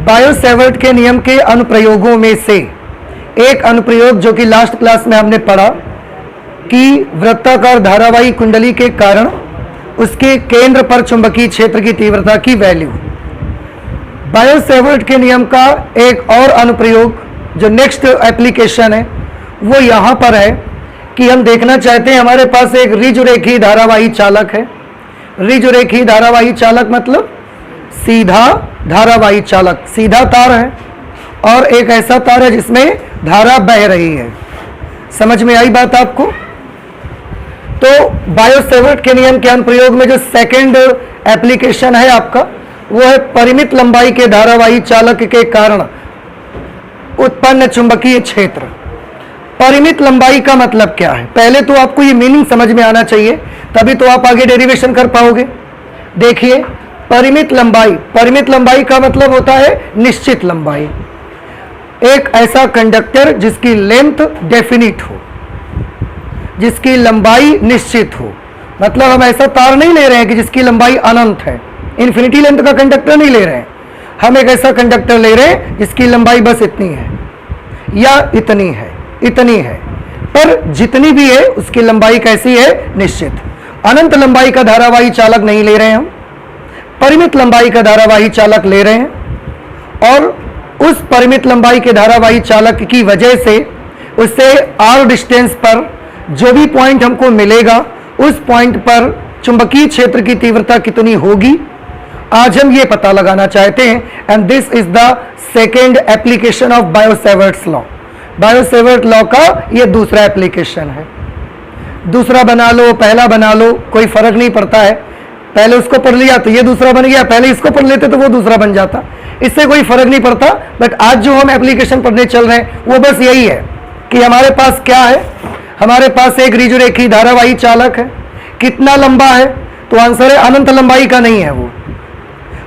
Biot-Savart के नियम के अनुप्रयोगों में से एक अनुप्रयोग जो कि लास्ट क्लास में हमने पढ़ा कि वृत्ताकार धारावाही कुंडली के कारण उसके केंद्र पर चुंबकीय क्षेत्र की तीव्रता की वैल्यू। बायो-सेवर्ट के नियम का एक और अनुप्रयोग जो नेक्स्ट एप्लीकेशन है वो यहाँ पर है कि हम देखना चाहते हैं, हमारे पास एक ऋजुरेखीय धारावाही चालक है। ऋजुरेखीय धारावाही चालक मतलब सीधा धारावाही चालक, सीधा तार है और एक ऐसा तार है जिसमें धारा बह रही है। समझ में आई बात आपको? तो बायो-सेवर्ट के नियम के अनुप्रयोग में जो सेकंड एप्लीकेशन है आपका वो है परिमित लंबाई के धारावाही चालक के कारण उत्पन्न चुंबकीय क्षेत्र। परिमित लंबाई का मतलब क्या है? पहले तो आपको ये मीनिंग समझ में आना चाहिए, तभी तो आप आगे डेरिवेशन कर पाओगे। देखिए, परिमित लंबाई का मतलब होता है निश्चित लंबाई। एक ऐसा कंडक्टर जिसकी लेंथ डेफिनिट हो, जिसकी लंबाई निश्चित हो। मतलब हम ऐसा तार नहीं ले रहे हैं कि जिसकी लंबाई अनंत है, इन्फिनिटी लेंथ का कंडक्टर नहीं ले रहे हैं। हम एक ऐसा कंडक्टर ले रहे हैं जिसकी लंबाई बस इतनी है या इतनी है, पर जितनी भी है उसकी लंबाई कैसी है? निश्चित। अनंत लंबाई का धारावाही चालक नहीं ले रहे हैं हम, परिमित लंबाई का धारावाही चालक ले रहे हैं और उस परिमित लंबाई के धारावाही चालक की वजह से उससे r डिस्टेंस पर जो भी पॉइंट हमको मिलेगा उस पॉइंट पर चुंबकीय क्षेत्र की तीव्रता कितनी होगी, आज हम ये पता लगाना चाहते हैं। And this is the second application of bio-Savart's law. Biot-Savart law का ये दूसरा एप्लीकेशन है। दूसरा बना लो, पहला बना लो, कोई फर्क नहीं पड़ता है। पहले उसको पढ़ लिया तो ये दूसरा बन गया, पहले इसको पढ़ लेते तो वो दूसरा बन जाता, इससे कोई फर्क नहीं पड़ता। बट आज जो हम एप्लीकेशन पढ़ने चल रहे हैं वो बस यही है कि हमारे पास क्या है, हमारे पास एक ऋजुरेखीय धारावाही चालक है। कितना लंबा है? तो आंसर है अनंत लंबाई का नहीं है, वो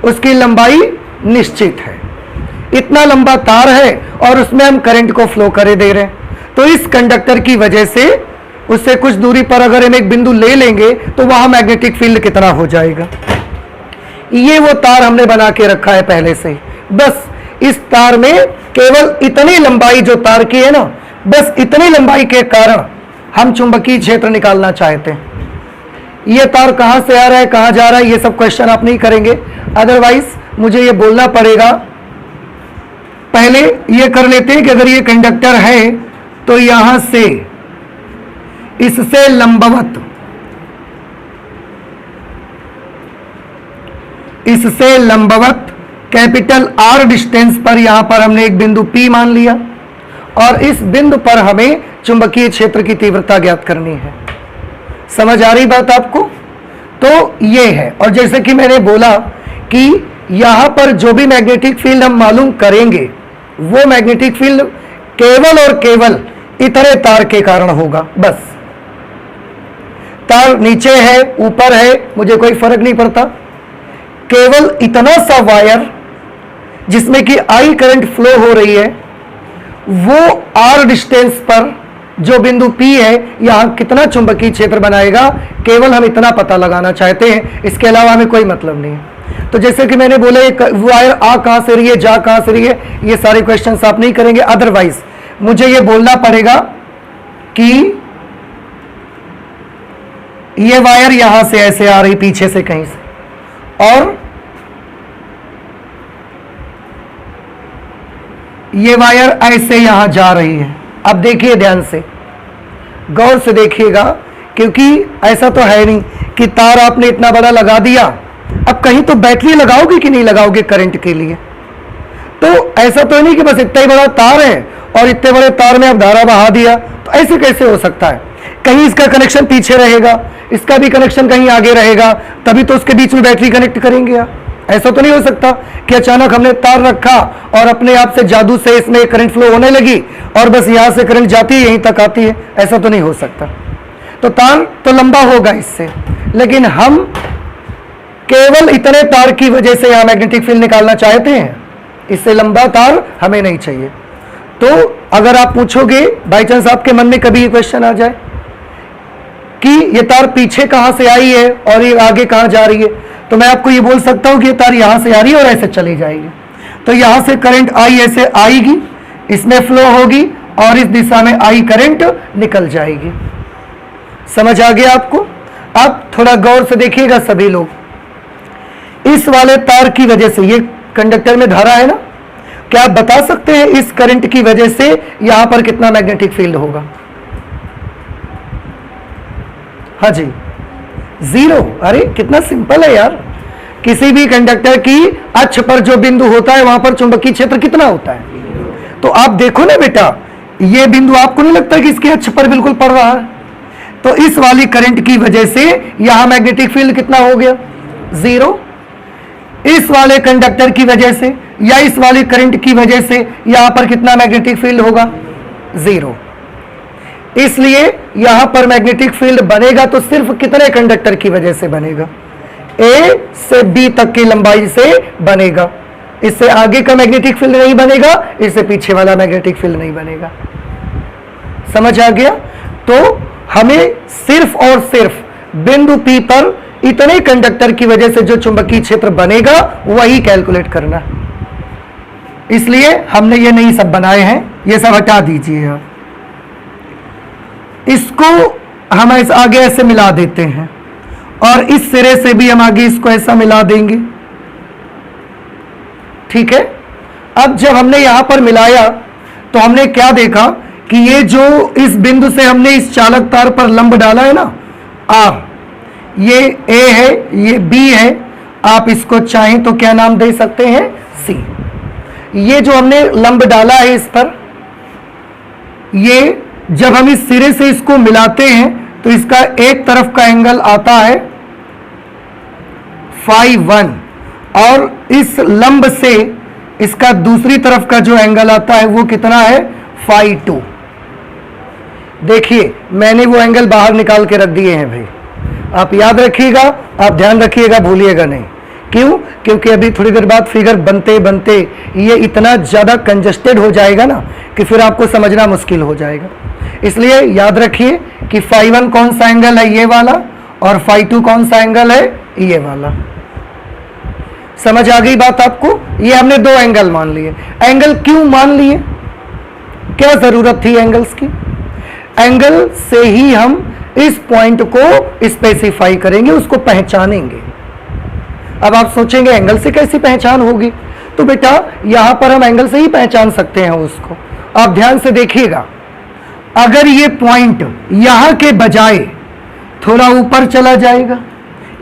उसकी लंबाई निश्चित है। इतना लंबा तार है और उसमें हम करंट को फ्लो करे दे रहे हैं। तो इस कंडक्टर की वजह से उससे कुछ दूरी पर अगर हम एक बिंदु ले लेंगे तो वहां मैग्नेटिक फील्ड कितना हो जाएगा। ये वो तार हमने बना के रखा है पहले से ही। बस इस तार में केवल इतनी लंबाई जो तार की है ना, बस इतनी लंबाई के कारण हम चुंबकीय क्षेत्र निकालना चाहते हैं। ये तार कहां से आ रहा है, कहां जा रहा है, ये सब क्वेश्चन आप नहीं करेंगे। अदरवाइज मुझे ये बोलना पड़ेगा। पहले ये कर लेते हैं कि अगर ये कंडक्टर है तो यहां से इससे लंबवत कैपिटल R डिस्टेंस पर यहां पर हमने एक बिंदु P मान लिया और इस बिंदु पर हमें चुंबकीय क्षेत्र की तीव्रता ज्ञात करनी है। समझ आ रही बात आपको? तो ये है। और जैसे कि मैंने बोला कि यहां पर जो भी मैग्नेटिक फील्ड हम मालूम करेंगे वो मैग्नेटिक फील्ड केवल और केवल इतने तार के कारण होगा। बस तार नीचे है, ऊपर है, मुझे कोई फर्क नहीं पड़ता। केवल इतना सा वायर जिसमें कि I करंट फ्लो हो रही है, वो R डिस्टेंस पर जो बिंदु P है यहां कितना चुंबकीय क्षेत्र बनाएगा, केवल हम इतना पता लगाना चाहते हैं। इसके अलावा हमें कोई मतलब नहीं है। तो जैसे कि मैंने बोला वायर आ कहां से रही है, जा कहां से रही है, ये सारे क्वेश्चंस आप नहीं करेंगे। अदरवाइज मुझे ये बोलना पड़ेगा कि ये वायर यहां से ऐसे आ रही पीछे से कहीं से और ये वायर ऐसे यहां जा रही है। अब देखिए ध्यान से, गौर से देखिएगा, क्योंकि ऐसा तो है नहीं कि तार आपने इतना बड़ा लगा दिया, अब कहीं तो बैटरी लगाओगे कि नहीं लगाओगे करंट के लिए। तो ऐसा तो नहीं कि बस इतना ही बड़ा तार है और इतने बड़े तार में आप धारा बहा दिया, तो ऐसे कैसे हो सकता है? कहीं इसका कनेक्शन पीछे रहेगा, इसका भी कनेक्शन कहीं आगे रहेगा, तभी तो उसके बीच में बैटरी कनेक्ट करेंगे आप। ऐसा तो नहीं हो सकता कि अचानक हमने तार रखा और अपने आप से जादू से इसमें करंट फ्लो होने लगी और बस यहां से करंट जाती है यहीं तक आती है। ऐसा तो नहीं हो सकता। तो तार तो लंबा होगा इससे, लेकिन हम केवल इतने तार की वजह से यहां मैग्नेटिक फील्ड निकालना चाहते हैं। इससे लंबा तार हमें नहीं चाहिए। तो अगर आप पूछोगे, बाई चांस आपके मन में कभी ये क्वेश्चन आ जाए कि ये तार पीछे कहां से आई है और ये आगे कहां जा रही है, तो मैं आपको ये बोल सकता हूं कि ये तार यहां से आ रही है और ऐसे चली जाएगी। तो यहां से करंट आई ऐसे आएगी, इसमें फ्लो होगी और इस दिशा में आई करंट निकल जाएगी। समझ आ गया आपको? अब थोड़ा गौर से देखिएगा सभी लोग, इस वाले तार की वजह से, ये कंडक्टर में धारा है ना, क्या आप बता सकते हैं इस करंट की वजह से यहां पर कितना मैग्नेटिक फील्ड होगा? हाँ जी, 0। अरे कितना सिंपल है यार। किसी भी कंडक्टर की अक्ष पर जो बिंदु होता है वहां पर चुंबकीय क्षेत्र कितना होता है? तो आप देखो ना बेटा, ये बिंदु आपको नहीं लगता कि इसके अक्ष पर बिल्कुल पड़ रहा है? तो इस वाली करंट की वजह से यहां मैग्नेटिक फील्ड कितना हो गया? 0। इस वाले कंडक्टर की वजह से या इस वाली करंट की वजह से यहां पर कितना मैग्नेटिक फील्ड होगा? 0। इसलिए यहां पर मैग्नेटिक फील्ड बनेगा तो सिर्फ कितने कंडक्टर की वजह से बनेगा? ए से बी तक की लंबाई से बनेगा। इससे आगे का मैग्नेटिक फील्ड नहीं बनेगा, इससे पीछे वाला मैग्नेटिक फील्ड नहीं बनेगा। समझ आ गया? तो हमें सिर्फ और सिर्फ बिंदु P पर इतने कंडक्टर की वजह से जो चुंबकीय क्षेत्र बनेगा वही कैलकुलेट करना। इसलिए हमने ये नहीं सब बनाए हैं, ये सब हटा दीजिए आप। इसको हम ऐसे आगे ऐसे मिला देते हैं और इस सिरे से भी हम आगे इसको ऐसा मिला देंगे। ठीक है? अब जब हमने यहां पर मिलाया तो हमने क्या देखा कि ये जो इस बिंदु से हमने इस चालक तार पर लंब डाला है ना, आर, ये ए है, ये बी है, आप इसको चाहें तो क्या नाम दे सकते हैं? सी। ये जो हमने लंब डाला है इस पर, ये जब हम इस सिरे से इसको मिलाते हैं तो इसका एक तरफ का एंगल आता है φ1 और इस लंब से इसका दूसरी तरफ का जो एंगल आता है वो कितना है? φ2। देखिए मैंने वो एंगल बाहर निकाल के रख दिए हैं भाई, आप याद रखिएगा, आप ध्यान रखिएगा, भूलिएगा नहीं। क्यों? क्योंकि अभी थोड़ी देर बाद फिगर बनते बनते ये इतना ज़्यादा कंजस्टेड हो जाएगा ना कि फिर आपको समझना मुश्किल हो जाएगा। इसलिए याद रखिए कि φ1 कौन सा एंगल है? ये वाला। और φ2 कौन सा एंगल है? ये वाला। समझ आ गई बात आपको? ये हमने दो एंगल मान लिए। एंगल क्यों मान लिए? क्या जरूरत थी एंगल्स की? एंगल से ही हम इस पॉइंट को स्पेसिफाई करेंगे, उसको पहचानेंगे। अब आप सोचेंगे एंगल से कैसी पहचान होगी? तो बेटा यहां पर हम एंगल से ही पहचान सकते हैं उसको। आप ध्यान से देखिएगा, अगर ये पॉइंट यहां के बजाय थोड़ा ऊपर चला जाएगा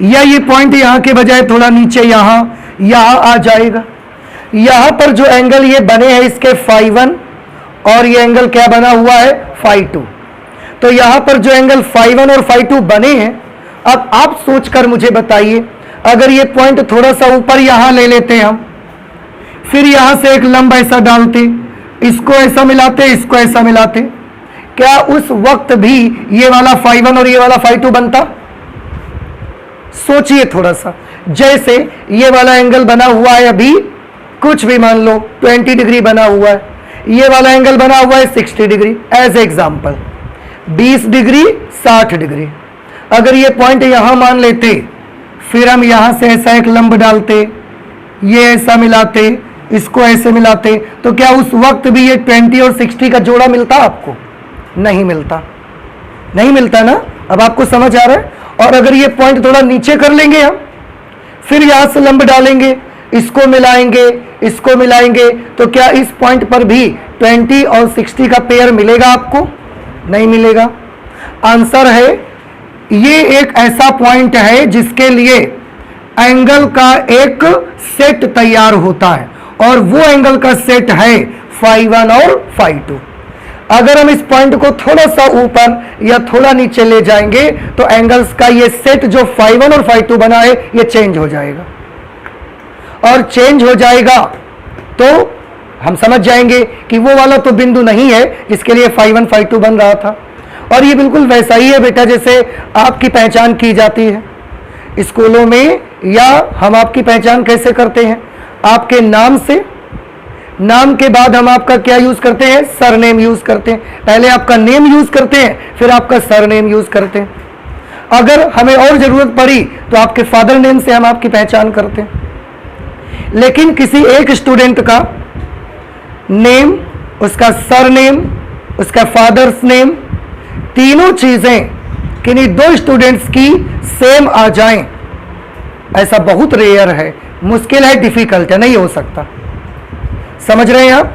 या ये पॉइंट यहां के बजाय थोड़ा नीचे यहां आ जाएगा, यहां पर जो एंगल ये बने हैं इसके φ1 और ये एंगल क्या बना हुआ है? φ2। तो यहां पर जो एंगल φ1 और φ2 बने हैं, अब आप सोचकर मुझे बताइए, अगर ये पॉइंट थोड़ा सा ऊपर यहां ले लेते हम, फिर यहां से एक लंब ऐसा डालते, इसको ऐसा मिलाते, इसको ऐसा मिलाते, क्या उस वक्त भी ये वाला φ1 और ये वाला φ2 बनता? सोचिए थोड़ा सा। जैसे ये वाला एंगल बना हुआ है अभी, कुछ भी मान लो 20 डिग्री बना हुआ है, ये वाला एंगल बना हुआ है 60 degree, as example 20 degree 60 degree. अगर ये पॉइंट यहां मान लेते, फिर हम यहां से ऐसा एक लंब डालते, ये ऐसा मिलाते, इसको ऐसे मिलाते, तो क्या उस वक्त भी ये 20 और 60 का जोड़ा मिलता आपको? नहीं मिलता, नहीं मिलता ना। अब आपको समझ आ रहा है? और अगर ये पॉइंट थोड़ा नीचे कर लेंगे हम, फिर यहां से लंब डालेंगे, इसको मिलाएंगे, इसको मिलाएंगे, तो क्या इस पॉइंट पर भी 20 और 60 का पेयर मिलेगा आपको? नहीं मिलेगा। आंसर है, ये एक ऐसा पॉइंट है जिसके लिए एंगल का एक सेट तैयार होता है और वो एंगल का सेट है φ1 और φ2। अगर हम इस पॉइंट को थोड़ा सा ऊपर या थोड़ा नीचे ले जाएंगे तो एंगल्स का ये सेट जो φ1 और φ2 बना है ये चेंज हो जाएगा, और चेंज हो जाएगा तो हम समझ जाएंगे कि वो वाला तो बिंदु नहीं है जिसके लिए φ1 φ2 बन रहा था। और ये बिल्कुल वैसा ही है बेटा जैसे आपकी पहचान की जाती है स्कूलों में, या हम आपकी पहचान कैसे करते हैं? आपके नाम से, नाम के बाद हम आपका क्या यूज करते हैं? सरनेम यूज करते हैं। पहले आपका नेम यूज करते हैं, फिर आपका सरनेम यूज करते हैं। अगर हमें और जरूरत पड़ी तो आपके फादर नेम से हम आपकी पहचान करते हैं। लेकिन किसी एक स्टूडेंट का नेम, उसका सरनेम, उसका फादर्स नेम, तीनों चीजें किन्हीं दो स्टूडेंट्स की सेम आ जाएं, ऐसा बहुत रेयर है, मुश्किल है, डिफिकल्ट है, नहीं हो सकता। समझ रहे हैं आप?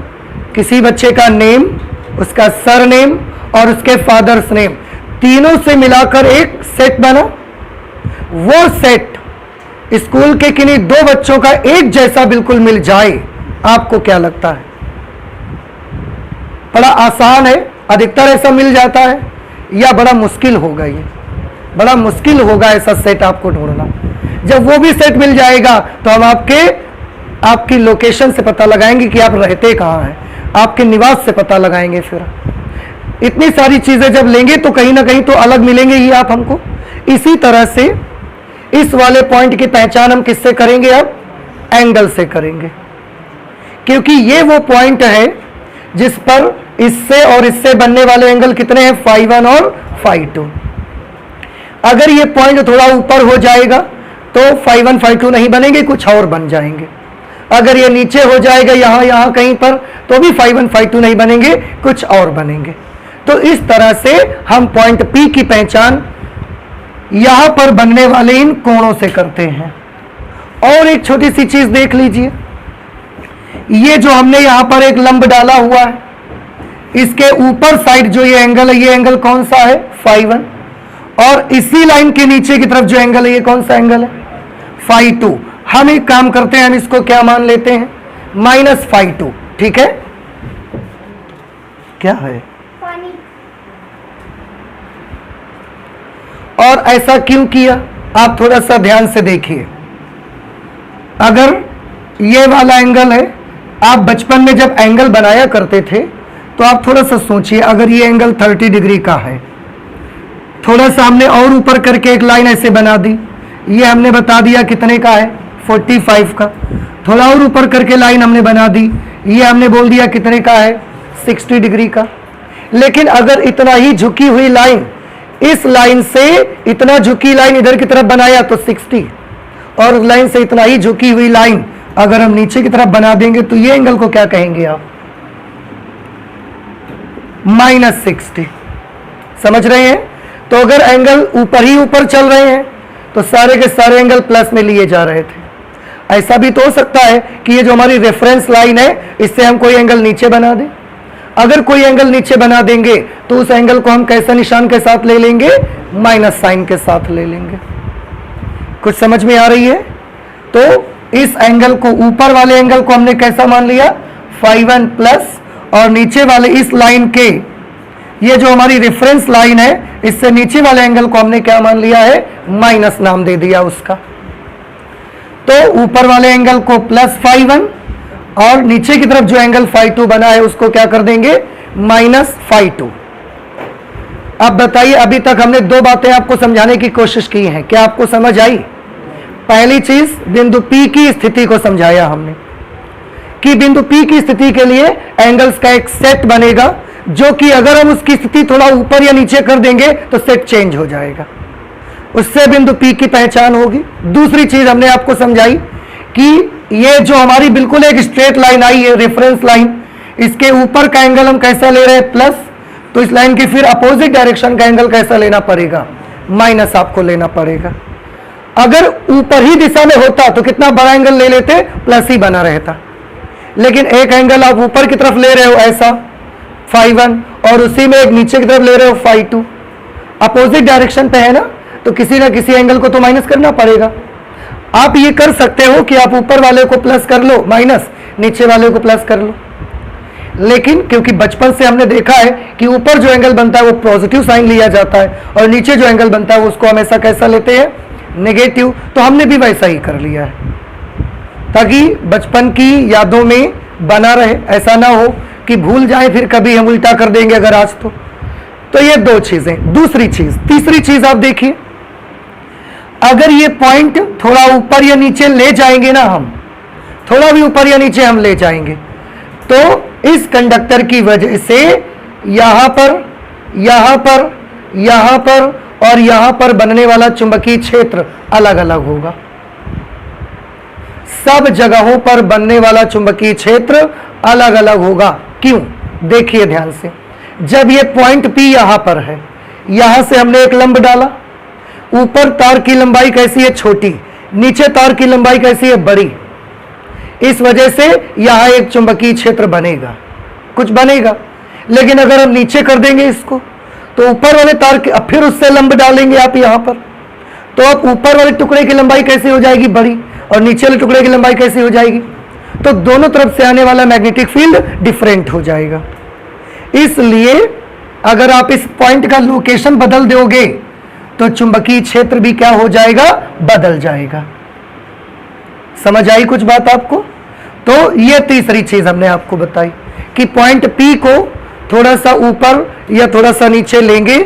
किसी बच्चे का नेम, उसका सरनेम और उसके फादर्स नेम, तीनों से मिलाकर एक सेट बना। वो सेट स्कूल के किन्हीं दो बच्चों का एक जैसा बिल्कुल मिल जाए, आपको क्या लगता है? बड़ा आसान है, अधिकतर ऐसा मिल जाता है, या बड़ा मुश्किल होगा? ये बड़ा मुश्किल होगा ऐसा सेट आपको ढूंढना। जब वो भी सेट मिल जाएगा तो हम आपकी लोकेशन से पता लगाएंगे कि आप रहते कहाँ हैं, आपके निवास से पता लगाएंगे। फिर इतनी सारी चीजें जब लेंगे तो कहीं ना कहीं तो अलग मिलेंगे ही आप हमको। इसी तरह से इस वाले पॉइंट की पहचान हम किससे करेंगे? अब एंगल से करेंगे, क्योंकि ये वो पॉइंट है जिस पर इससे और इससे बनने वाले एंगल कितने हैं? φ1 और φ2। अगर ये पॉइंट थोड़ा ऊपर हो जाएगा तो φ1 φ2 नहीं बनेंगे, कुछ और बन जाएंगे। अगर ये नीचे हो जाएगा यहां कहीं पर, तो भी φ1 φ2 नहीं बनेंगे, कुछ और बनेंगे। तो इस तरह से हम पॉइंट P की पहचान यहां पर बनने वाले इन कोणों से करते हैं। और एक छोटी सी चीज देख लीजिए, ये जो हमने यहां पर एक लंब डाला हुआ है, इसके ऊपर साइड जो ये एंगल है, ये एंगल कौन सा है? φ1। और इसी लाइन के नीचे की तरफ जो एंगल है, ये कौन सा एंगल है? φ2। हम एक काम करते हैं, हम इसको क्या मान लेते हैं? -φ2। ठीक है? क्या है? और ऐसा क्यों किया? आप थोड़ा सा ध्यान से देखिए। अगर ये वाला एंगल है, आप बचपन में जब एंगल बनाया करते थे तो आप थोड़ा सा सोचिए, अगर ये एंगल 30 डिग्री का है, थोड़ा सा हमने और ऊपर करके एक लाइन ऐसे बना दी, ये हमने बता दिया कितने का है? 45 का। थोड़ा और ऊपर करके लाइन हमने बना दी, ये हमने बोल दिया कितने का है? 60 डिग्री का। लेकिन अगर इतना ही झुकी हुई लाइन, इस लाइन से इतना झुकी लाइन इधर की तरफ बनाया तो 60, और लाइन से इतना ही झुकी हुई लाइन अगर हम नीचे की तरफ बना देंगे तो ये एंगल को क्या कहेंगे आप? -60। समझ रहे हैं? तो अगर एंगल ऊपर ही ऊपर चल रहे हैं तो सारे के सारे एंगल प्लस में लिए जा रहे थे। ऐसा भी तो हो सकता है कि ये जो हमारी रेफरेंस लाइन है, इससे हम कोई एंगल नीचे बना दें। अगर कोई एंगल नीचे बना देंगे तो उस एंगल को हम कैसा निशान के साथ ले लेंगे? माइनस साइन के साथ ले लेंगे। कुछ समझ में आ रही है? तो इस एंगल को, ऊपर वाले एंगल को हमने कैसा मान लिया? φ1 प्लस, और नीचे वाले इस लाइन के, ये जो हमारी रेफरेंस लाइन है, इससे नीचे वाले एंगल को हमने क्या मान लिया है? माइनस नाम दे दिया उसका। तो ऊपर वाले एंगल को +φ1 और नीचे की तरफ जो एंगल φ2 बना है उसको क्या कर देंगे? -φ2। अब बताइए, अभी तक हमने दो बातें आपको समझाने की कोशिश की हैं, क्या आपको समझ आई? पहली चीज, बिंदु P की स्थिति को समझाया हमने कि बिंदु P की स्थिति के लिए एंगल्स का एक सेट बनेगा, जो कि अगर हम उसकी स्थिति थोड़ा ऊपर या नीचे कर देंगे तो सेट चेंज हो जाएगा, उससे बिंदु P की पहचान होगी। दूसरी चीज हमने आपको समझाई कि ये जो हमारी बिल्कुल एक स्ट्रेट लाइन आई है, रेफरेंस लाइन, इसके ऊपर का एंगल हम कैसा ले रहे हैं? प्लस। तो इस लाइन के फिर अपोजिट डायरेक्शन का एंगल कैसा लेना पड़ेगा? माइनस आपको लेना पड़ेगा। अगर ऊपर ही दिशा में होता तो कितना बड़ा एंगल ले लेते? प्लस ही बना रहता। लेकिन एक एंगल आप ऊपर की तरफ ले रहे हो ऐसा, φ1, और उसी में एक नीचे की तरफ ले रहे हो φ2, अपोजिट डायरेक्शन पे है ना, तो किसी ना किसी एंगल को तो माइनस करना पड़ेगा। आप ये कर सकते हो कि आप ऊपर वाले को प्लस कर लो, माइनस, नीचे वाले को प्लस कर लो। लेकिन क्योंकि बचपन से हमने देखा है कि ऊपर जो एंगल बनता है वो पॉजिटिव साइन लिया जाता है, और नीचे जो एंगल बनता है उसको हमेशा कैसा लेते हैं? नेगेटिव। तो हमने भी वैसा ही कर लिया है ताकि बचपन की यादों में बना रहे, ऐसा ना हो कि भूल जाए फिर कभी हम उल्टा कर देंगे अगर आज तो ये दो चीजें। दूसरी चीज, तीसरी चीज आप देखिए, अगर ये पॉइंट थोड़ा ऊपर या नीचे ले जाएंगे ना, हम थोड़ा भी ऊपर या नीचे हम ले जाएंगे, तो इस कंडक्टर की वजह से यहां पर, यहां पर, यहां पर और यहां पर बनने वाला चुंबकीय क्षेत्र अलग अलग होगा। सब जगहों पर बनने वाला चुंबकीय क्षेत्र अलग अलग होगा। क्यों? देखिए ध्यान से, जब ये पॉइंट P यहां पर है, यहां से हमने एक लंब डाला, ऊपर तार की लंबाई कैसी है? छोटी, नीचे तार की लंबाई कैसी है? बड़ी। इस वजह से यहां एक चुंबकीय क्षेत्र बनेगा, कुछ बनेगा। लेकिन अगर हम नीचे कर देंगे इसको, तो ऊपर वाले तार के, अब फिर उससे लंब डालेंगे आप यहां पर, तो अब ऊपर वाले टुकड़े की लंबाई कैसी हो जाएगी? बड़ी, और नीचे वाले टुकड़े की लंबाई कैसी हो जाएगी? तो दोनों तरफ से आने वाला मैग्नेटिक फील्ड डिफरेंट हो जाएगा। इसलिए अगर आप इस पॉइंट का लोकेशन बदल दोगे तो चुंबकीय क्षेत्र भी क्या हो जाएगा? बदल जाएगा। समझ आई कुछ बात आपको? तो ये तीसरी चीज हमने आपको बताई कि पॉइंट P को थोड़ा सा ऊपर या थोड़ा सा नीचे लेंगे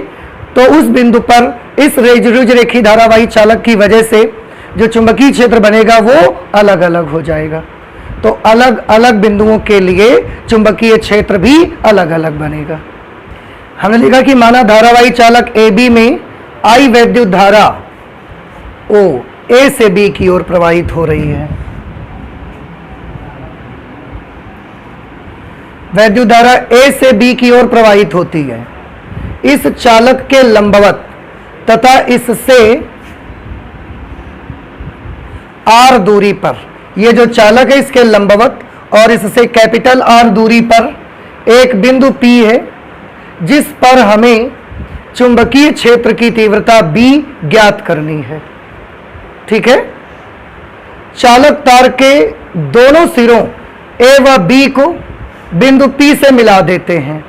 तो उस बिंदु पर इस रुजरेखी धारावाही चालक की वजह से जो चुंबकीय क्षेत्र बनेगा वो अलग अलग हो जाएगा। तो अलग अलग बिंदुओं के लिए चुंबकीय क्षेत्र भी अलग अलग बनेगा। हमने लिखा कि माना धारावाही चालक AB में I वैद्युत धारा O A से B की ओर प्रवाहित हो रही है। वैद्युत धारा A से B की ओर प्रवाहित होती है इस चालक के लंबवत तथा इससे R दूरी पर। ये जो चालक है इसके लंबवत और इससे कैपिटल R दूरी पर एक बिंदु P है जिस पर हमें चुंबकीय क्षेत्र की तीव्रता B ज्ञात करनी है। ठीक है, चालक तार के दोनों सिरों A व B को बिंदु P से मिला देते हैं।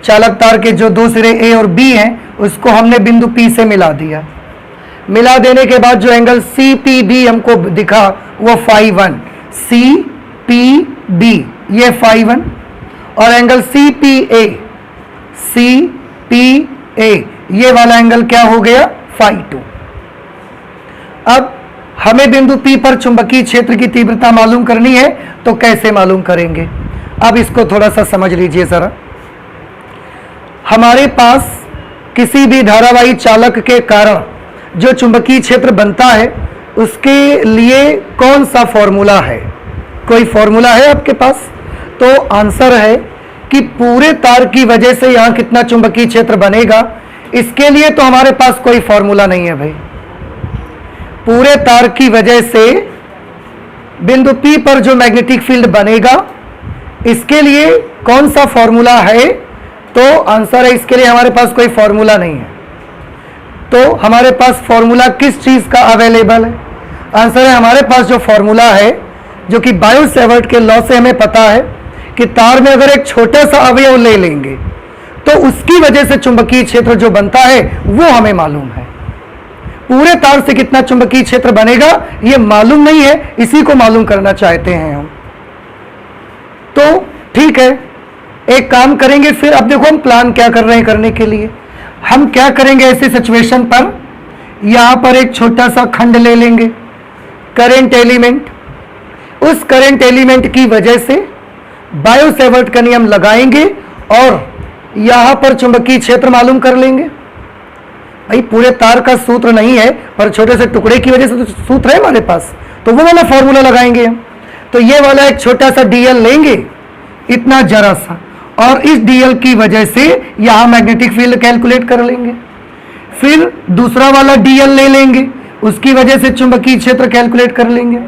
चालक तार के जो दो सिरे A और B हैं उसको हमने बिंदु P से मिला दिया। मिला देने के बाद जो एंगल CPB हमको दिखा वो φ1, CPB ये φ1, और एंगल CPA ये वाला एंगल क्या हो गया? φ2। अब हमें बिंदु P पर चुंबकीय क्षेत्र की तीव्रता मालूम करनी है, तो कैसे मालूम करेंगे? अब इसको थोड़ा सा समझ लीजिए जरा। हमारे पास किसी भी धारावाही चालक के कारण जो चुंबकीय क्षेत्र बनता है उसके लिए कौन सा फॉर्मूला है? कोई फॉर्मूला है आपके पास? तो आंसर है कि पूरे तार की वजह से यहां कितना चुंबकीय क्षेत्र बनेगा, इसके लिए तो हमारे पास कोई फॉर्मूला नहीं है भाई। पूरे तार की वजह से बिंदु P पर जो मैग्नेटिक फील्ड बनेगा इसके लिए कौन सा फॉर्मूला है? तो आंसर है इसके लिए हमारे पास कोई फॉर्मूला नहीं है। तो हमारे पास फॉर्मूला किस चीज का अवेलेबल है? आंसर है हमारे पास जो फॉर्मूला है, जो कि बायो-सेवर्ट के लॉ से हमें पता है कि तार में अगर एक छोटा सा अवयव ले लेंगे तो उसकी वजह से चुंबकीय क्षेत्र जो बनता है वो हमें मालूम है। पूरे तार से कितना चुंबकीय क्षेत्र बनेगा ये मालूम नहीं है, इसी को मालूम करना चाहते हैं हम। तो ठीक है, एक काम करेंगे फिर। अब देखो हम प्लान क्या कर रहे हैं करने के लिए। हम क्या करेंगे ऐसी सिचुएशन पर, यहां पर एक छोटा सा खंड ले लेंगे, करंट एलिमेंट। उस करंट एलिमेंट की वजह से बायो-सेवर्ट का नियम लगाएंगे और यहां पर चुंबकीय क्षेत्र मालूम कर लेंगे। भाई पूरे तार का सूत्र नहीं है, पर छोटे से टुकड़े की वजह से तो सूत्र है हमारे पास, तो वो वाला फॉर्मूला लगाएंगे हम। तो ये वाला एक छोटा सा dl लेंगे, इतना जरा सा, और इस dl की वजह से यहां मैग्नेटिक फील्ड कैलकुलेट कर लेंगे। फिर दूसरा वाला dl ले लेंगे, उसकी वजह से चुंबकीय क्षेत्र कैलकुलेट कर लेंगे।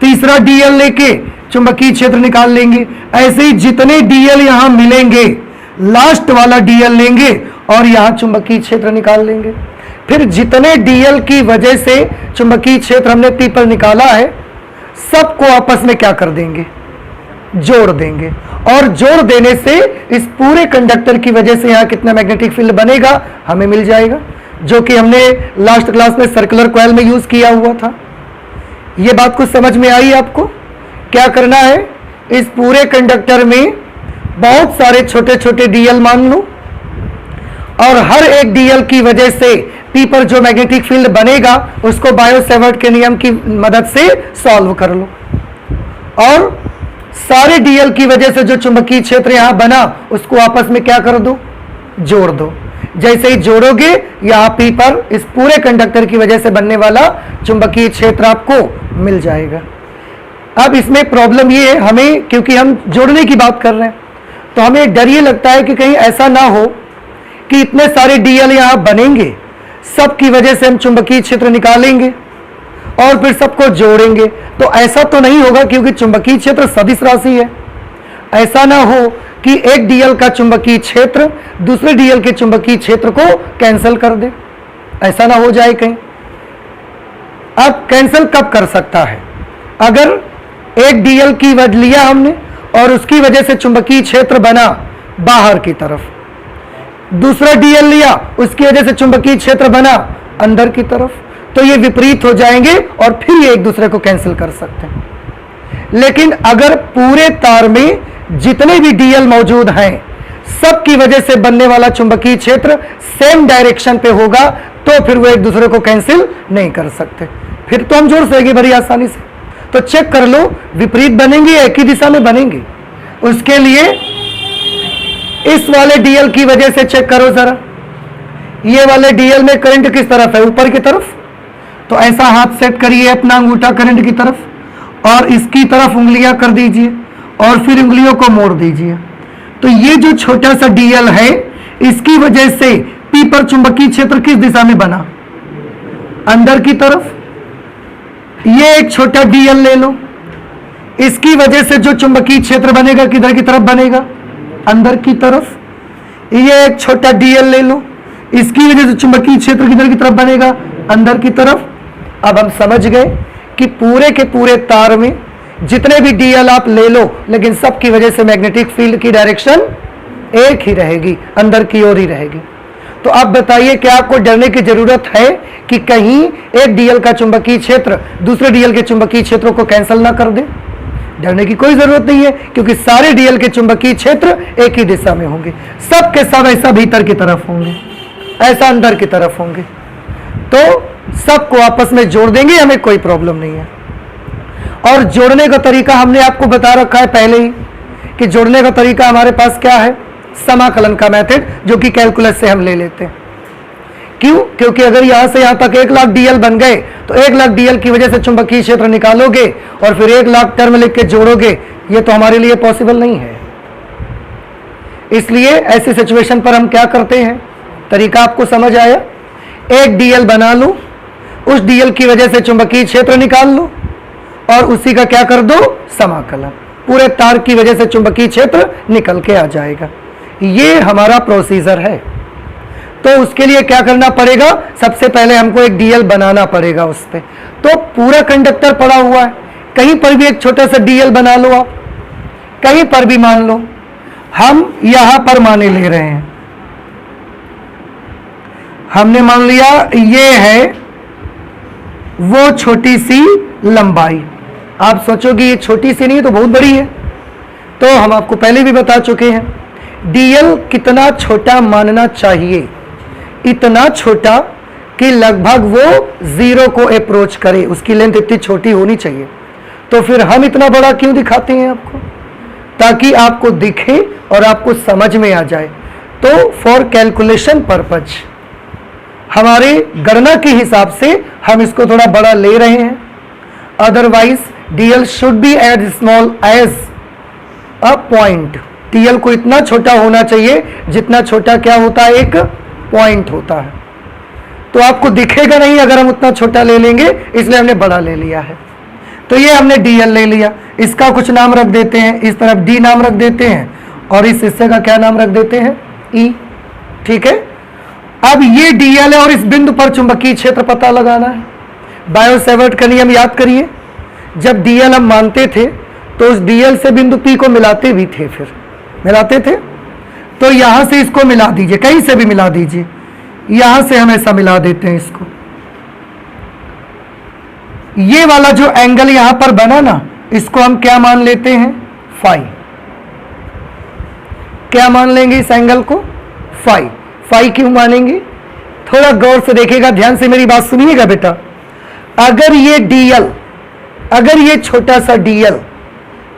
तीसरा dl लेके चुंबकीय क्षेत्र निकाल लेंगे। ऐसे ही जितने dl यहां मिलेंगे लास्ट वाला dl लेंगे और यहां चुंबकीय क्षेत्र निकाल लेंगे। फिर जितने dl की वजह से चुंबकीय क्षेत्र हमने P पर निकाला है सबको आपस में क्या कर देंगे? जोड़ देंगे। और जोड़ देने से इस पूरे कंडक्टर की वजह से यहां कितना मैग्नेटिक फील्ड बनेगा हमें मिल जाएगा, जो कि हमने लास्ट क्लास में सर्कुलर कॉइल में यूज किया हुआ था। ये बात कुछ समझ में आई आपको? क्या करना है, इस पूरे कंडक्टर में बहुत सारे छोटे छोटे dl मान लो और हर एक dl की वजह से P पर जो मैग्नेटिक फील्ड बनेगा उसको बायो-सेवर्ट के नियम की मदद से सॉल्व कर लो, और सारे dl की वजह से जो चुंबकीय क्षेत्र यहां बना उसको आपस में क्या कर दो? जोड़ दो। जैसे ही जोड़ोगे यहां P पर इस पूरे कंडक्टर की वजह से बनने वाला चुंबकीय क्षेत्र आपको मिल जाएगा। अब इसमें प्रॉब्लम ये है हमें, क्योंकि हम जोड़ने की बात कर रहे हैं, तो हमें डर ये लगता है कि कहीं ऐसा ना हो कि इतने सारे डीएल यहां बनेंगे, सब की वजह से हम चुंबकीय क्षेत्र निकालेंगे और फिर सबको जोड़ेंगे। तो ऐसा तो नहीं होगा, क्योंकि चुंबकीय क्षेत्र सदिश राशि है। ऐसा ना हो कि एक डीएल का चुंबकीय क्षेत्र दूसरे डीएल के चुंबकीय क्षेत्र को कैंसिल कर दे, ऐसा ना हो जाए कहीं। अब कैंसिल कब कर सकता है? अगर एक डीएल की वजह लिया हमने और उसकी वजह से चुंबकीय क्षेत्र बना बाहर की तरफ, दूसरा डीएल लिया, उसकी वजह से चुंबकीय क्षेत्र बना अंदर की तरफ, तो ये विपरीत हो जाएंगे और फिर ये एक दूसरे को कैंसिल कर सकते हैं। लेकिन अगर पूरे तार में जितने भी डीएल मौजूद हैं, सब की वजह से बनने वाला चुंबकीय क्षेत्र सेम डायरेक्शन पे होगा, तो फिर वो एक दूसरे को कैंसिल नहीं कर सकते, फिर तो हम जोड़ सकेंगे बड़ी आसानी से। तो चेक कर लो, विपरीत बनेंगे या एक ही दिशा में बनेंगे। उसके लिए इस वाले डीएल की वजह से चेक करो जरा, ये वाले डीएल में करंट किस तरफ है? ऊपर की तरफ। तो ऐसा हाथ सेट करिए अपना अंगूठा करंट की तरफ और इसकी तरफ उंगलियां कर दीजिए और फिर उंगलियों को मोड़ दीजिए। तो ये जो छोटा सा डीएल है, इसकी वजह से पी पर चुंबकीय क्षेत्र किस दिशा में बना? अंदर की तरफ। ये एक छोटा डीएल ले लो, इसकी वजह से जो चुंबकीय क्षेत्र बनेगा किधर की तरफ बनेगा? अंदर की तरफ। ये एक छोटा डीएल ले लो, इसकी वजह से चुंबकीय क्षेत्र किधर की तरफ बनेगा? अंदर की तरफ। अब हम समझ गए कि पूरे के पूरे तार में जितने भी डीएल आप ले लो, लेकिन सब की वजह से मैग्नेटिक फील्ड की डायरेक्शन एक ही रहेगी, अंदर की ओर ही रहेगी। तो आप बताइए, क्या आपको डरने की जरूरत है कि कहीं एक डीएल का चुंबकीय क्षेत्र दूसरे डीएल के चुंबकीय क्षेत्रों को कैंसिल ना कर दे? डरने की कोई जरूरत नहीं है, क्योंकि सारे डीएल के चुंबकीय क्षेत्र एक ही दिशा में होंगे, सब के सब ऐसा भीतर की तरफ होंगे, ऐसा अंदर की तरफ होंगे। तो सबको आपस में जोड़ देंगे, हमें कोई प्रॉब्लम नहीं है। और जोड़ने का तरीका हमने आपको बता रखा है पहले ही कि जोड़ने का तरीका हमारे पास क्या है? समाकलन का मेथड, जो कि कैलकुलस से हम ले लेते हैं। क्यों? क्योंकि अगर यहां से यहां तक 1 लाख डीएल बन गए तो 1 लाख डीएल की वजह से चुंबकीय क्षेत्र निकालोगे और फिर 1 लाख टर्म लिख के जोड़ोगे, ये तो हमारे लिए पॉसिबल नहीं है। इसलिए ऐसे सिचुएशन पर हम क्या करते हैं? तरीका आपको समझ आया? एक डीएल बना लो, उस डीएल की वजह से चुंबकीय क्षेत्र निकाल लो और उसी का क्या कर दो? समाकलन। पूरे तार की वजह से चुंबकीय क्षेत्र निकल के आ जाएगा। ये हमारा प्रोसीजर है। तो उसके लिए क्या करना पड़ेगा? सबसे पहले हमको एक डीएल बनाना पड़ेगा उस पर। तो पूरा कंडक्टर पड़ा हुआ है, कहीं पर भी एक छोटा सा डीएल बना लो आप, कहीं पर भी मान लो। हम यहां पर माने ले रहे हैं, हमने मान लिया ये है वो छोटी सी लंबाई। आप सोचोगे ये छोटी सी नहीं है तो बहुत बड़ी है, तो हम आपको पहले भी बता चुके हैं डीएल कितना छोटा मानना चाहिए? इतना छोटा कि लगभग वो 0 को अप्रोच करे, उसकी लेंथ इतनी छोटी होनी चाहिए। तो फिर हम इतना बड़ा क्यों दिखाते हैं आपको? ताकि आपको दिखे और आपको समझ में आ जाए। तो फॉर कैलकुलेशन पर्पज, हमारे गणना के हिसाब से हम इसको थोड़ा बड़ा ले रहे हैं। Otherwise dl should be as small as a point. Dl को इतना छोटा होना चाहिए जितना छोटा क्या होता है? एक पॉइंट होता है। तो आपको दिखेगा नहीं अगर हम उतना छोटा ले लेंगे, इसलिए हमने बड़ा ले लिया है। तो ये हमने डीएल ले लिया, इसका कुछ नाम रख देते हैं, इस तरफ डी नाम रख देते हैं और इस हिस्से का क्या नाम रख देते हैं? ई। ठीक है। अब ये डीएल है और इस बिंदु पर चुंबकीय क्षेत्र पता लगाना है। बायो-सेवर्ट का नियम याद करिए, जब डीएल हम मानते थे तो उस डीएल से बिंदु पी को मिलाते भी थे, फिर मिलाते थे। तो यहां से इसको मिला दीजिए, कहीं से भी मिला दीजिए, यहां से हम ऐसा मिला देते हैं इसको। ये वाला जो एंगल यहां पर बना ना, इसको हम क्या मान लेते हैं? फाई। क्या मान लेंगे इस एंगल को? फाई। फाई क्यों मानेंगे? थोड़ा गौर से देखिएगा, ध्यान से मेरी बात सुनिएगा बेटा। अगर ये डीएल, अगर ये छोटा सा डीएल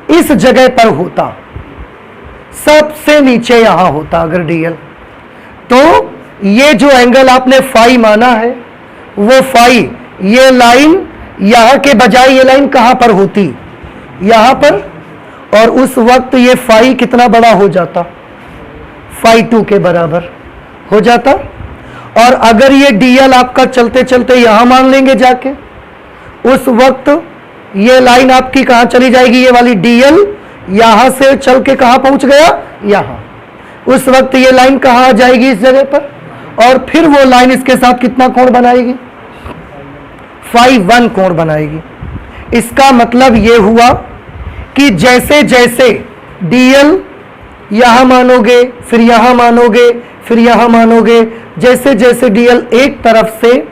इस जगह पर होता, सबसे नीचे यहां होता अगर डीएल, तो ये जो एंगल आपने फाई माना है वो फाई, ये लाइन यहां के बजाय ये लाइन कहां पर होती? यहां पर, और उस वक्त ये फाई कितना बड़ा हो जाता, फाई 2 के बराबर हो जाता। और अगर ये डीएल आपका चलते चलते यहां मान लेंगे जाके, उस वक्त ये लाइन आपकी कहां चली जाएगी, ये वाली डीएल यहां से चल के कहां पहुंच गया, यहां। उस वक्त ये लाइन कहां आ जाएगी, इस जगह पर, और फिर वो लाइन इसके साथ कितना कोण बनाएगी, फाई 1 कोण बनाएगी। इसका मतलब ये हुआ कि जैसे जैसे डीएल यहां मानोगे, फिर यहां मानोगे, फिर यहां मानोगे, जैसे जैसे डीएल एक तरफ से